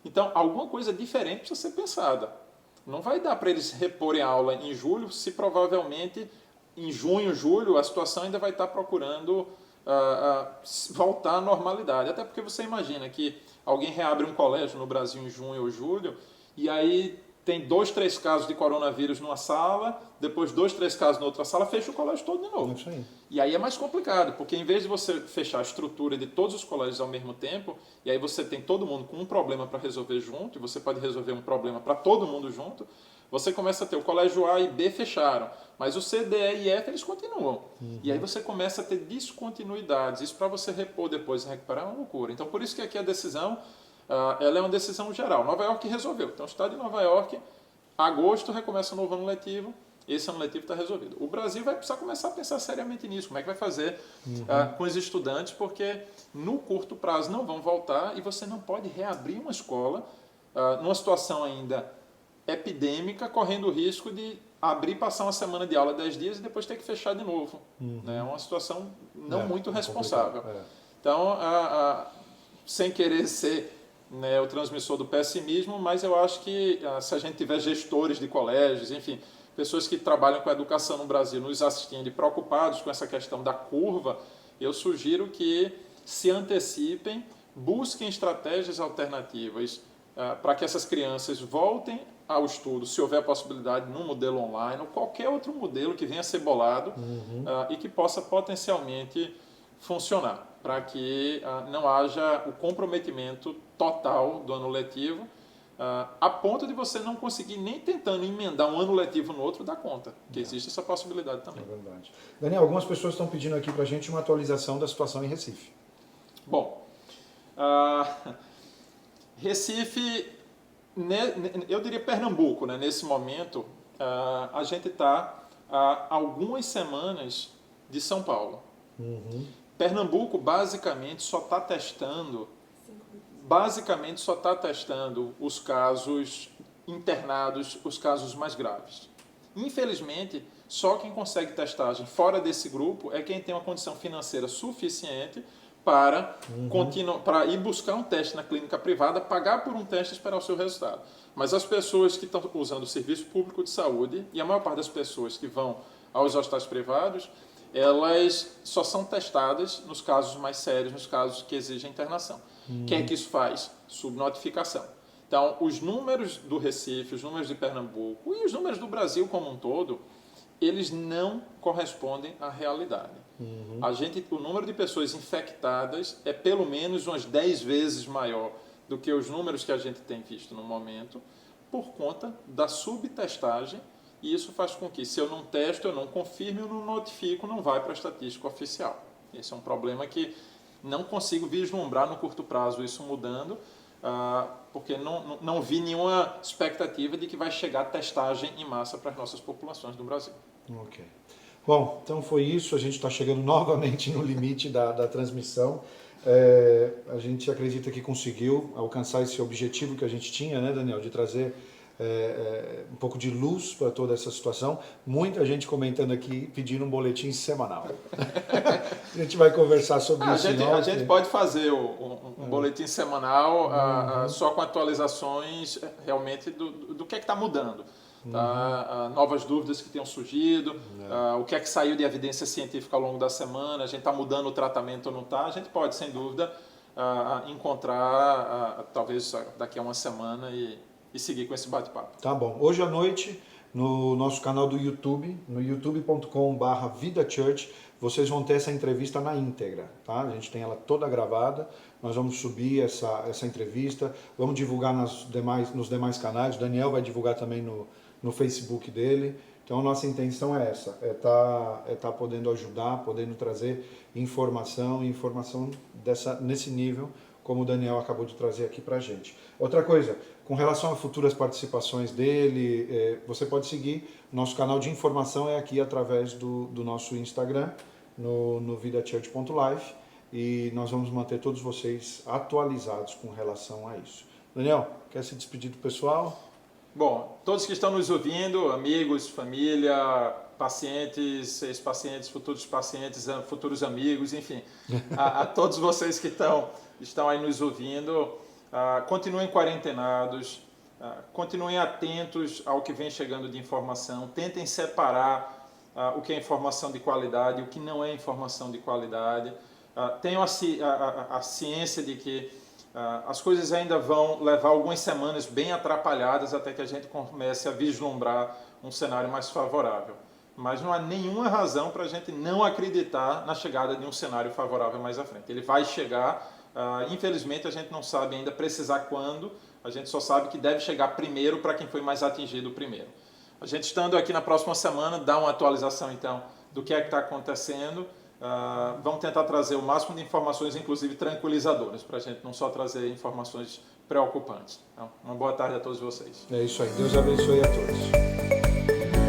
Então, alguma coisa diferente precisa ser pensada. Não vai dar para eles reporem a aula em julho, se provavelmente em junho, julho, a situação ainda vai estar procurando voltar à normalidade. Até porque você imagina que alguém reabre um colégio no Brasil em junho ou julho, e aí tem 2, 3 casos de coronavírus numa sala, depois 2, 3 casos na outra sala, fecha o colégio todo de novo. E aí é mais complicado, porque em vez de você fechar a estrutura de todos os colégios ao mesmo tempo, e aí você tem todo mundo com um problema para resolver junto, e você pode resolver um problema para todo mundo junto, você começa a ter o colégio A e B fecharam, mas o C, D, E e F eles continuam. E aí você começa a ter descontinuidades. Isso para você repor depois e recuperar é uma loucura. Então por isso que aqui a decisão ela é uma decisão geral. Nova York resolveu. Então o estado de Nova York, agosto recomeça o novo ano letivo, esse ano letivo está resolvido. O Brasil vai precisar começar a pensar seriamente nisso. Como é que vai fazer com os estudantes, porque no curto prazo não vão voltar e você não pode reabrir uma escola numa situação ainda epidêmica, correndo o risco de abrir, passar uma semana de aula 10 dias e depois ter que fechar de novo. É uma situação não muito responsável. Então, sem querer ser o transmissor do pessimismo, mas eu acho que se a gente tiver gestores de colégios, enfim, pessoas que trabalham com a educação no Brasil nos assistindo e preocupados com essa questão da curva, eu sugiro que se antecipem, busquem estratégias alternativas para que essas crianças voltem ao estudo, se houver a possibilidade, num modelo online ou qualquer outro modelo que venha a ser bolado e que possa potencialmente funcionar, para que não haja o comprometimento total do ano letivo a ponto de você não conseguir nem tentando emendar um ano letivo no outro dar conta, que existe essa possibilidade também. É verdade. Daniel, algumas pessoas estão pedindo aqui para a gente uma atualização da situação em Recife. Bom, Recife, eu diria Pernambuco, né? Nesse momento, a gente está a algumas semanas de São Paulo. Uhum. Pernambuco basicamente só está testando os casos internados, os casos mais graves. Infelizmente, só quem consegue testagem fora desse grupo é quem tem uma condição financeira suficiente para ir buscar um teste na clínica privada, pagar por um teste e esperar o seu resultado. Mas as pessoas que estão usando o serviço público de saúde, e a maior parte das pessoas que vão aos hospitais privados, elas só são testadas nos casos mais sérios, nos casos que exigem internação. O que é que isso faz? Subnotificação. Então, os números do Recife, os números de Pernambuco e os números do Brasil como um todo, eles não correspondem à realidade. O número de pessoas infectadas é pelo menos umas 10 vezes maior do que os números que a gente tem visto no momento, por conta da subtestagem, e isso faz com que, se eu não testo, eu não confirmo, eu não notifico, não vai para a estatística oficial. Esse é um problema que não consigo vislumbrar no curto prazo isso mudando, porque não vi nenhuma expectativa de que vai chegar testagem em massa para as nossas populações do Brasil. Ok. Bom, então foi isso. A gente está chegando novamente no limite da transmissão. A gente acredita que conseguiu alcançar esse objetivo que a gente tinha, né, Daniel, de trazer um pouco de luz para toda essa situação. Muita gente comentando aqui, pedindo um boletim semanal. A gente vai conversar sobre isso. A gente pode fazer um boletim semanal só com atualizações realmente do que está mudando. Novas dúvidas que tenham surgido, o que é que saiu de evidência científica ao longo da semana, a gente está mudando o tratamento ou não está, a gente pode, sem dúvida, encontrar talvez daqui a uma semana e seguir com esse bate-papo. Tá bom. Hoje à noite, no nosso canal do YouTube, no youtube.com/VidaChurch, vocês vão ter essa entrevista na íntegra, tá? A gente tem ela toda gravada, nós vamos subir essa entrevista, vamos divulgar nos demais canais, o Daniel vai divulgar também no Facebook dele. Então a nossa intenção é essa, tá podendo ajudar, podendo trazer informação nesse nível, como o Daniel acabou de trazer aqui pra gente. Outra coisa, com relação a futuras participações dele, você pode seguir, nosso canal de informação é aqui através do nosso Instagram, no vidachurch.life, e nós vamos manter todos vocês atualizados com relação a isso. Daniel, quer se despedir do pessoal? Bom, todos que estão nos ouvindo, amigos, família, pacientes, ex-pacientes, futuros amigos, enfim, a todos vocês que estão aí nos ouvindo, continuem quarentenados, continuem atentos ao que vem chegando de informação, tentem separar o que é informação de qualidade e o que não é informação de qualidade, tenham a ciência de que as coisas ainda vão levar algumas semanas bem atrapalhadas até que a gente comece a vislumbrar um cenário mais favorável. Mas não há nenhuma razão para a gente não acreditar na chegada de um cenário favorável mais à frente. Ele vai chegar, infelizmente a gente não sabe ainda precisar quando, a gente só sabe que deve chegar primeiro para quem foi mais atingido primeiro. A gente estando aqui na próxima semana, dá uma atualização então do que é que está acontecendo. Vamos tentar trazer o máximo de informações, inclusive tranquilizadoras, para a gente não só trazer informações preocupantes. Então, uma boa tarde a todos vocês. É isso aí. Deus abençoe a todos.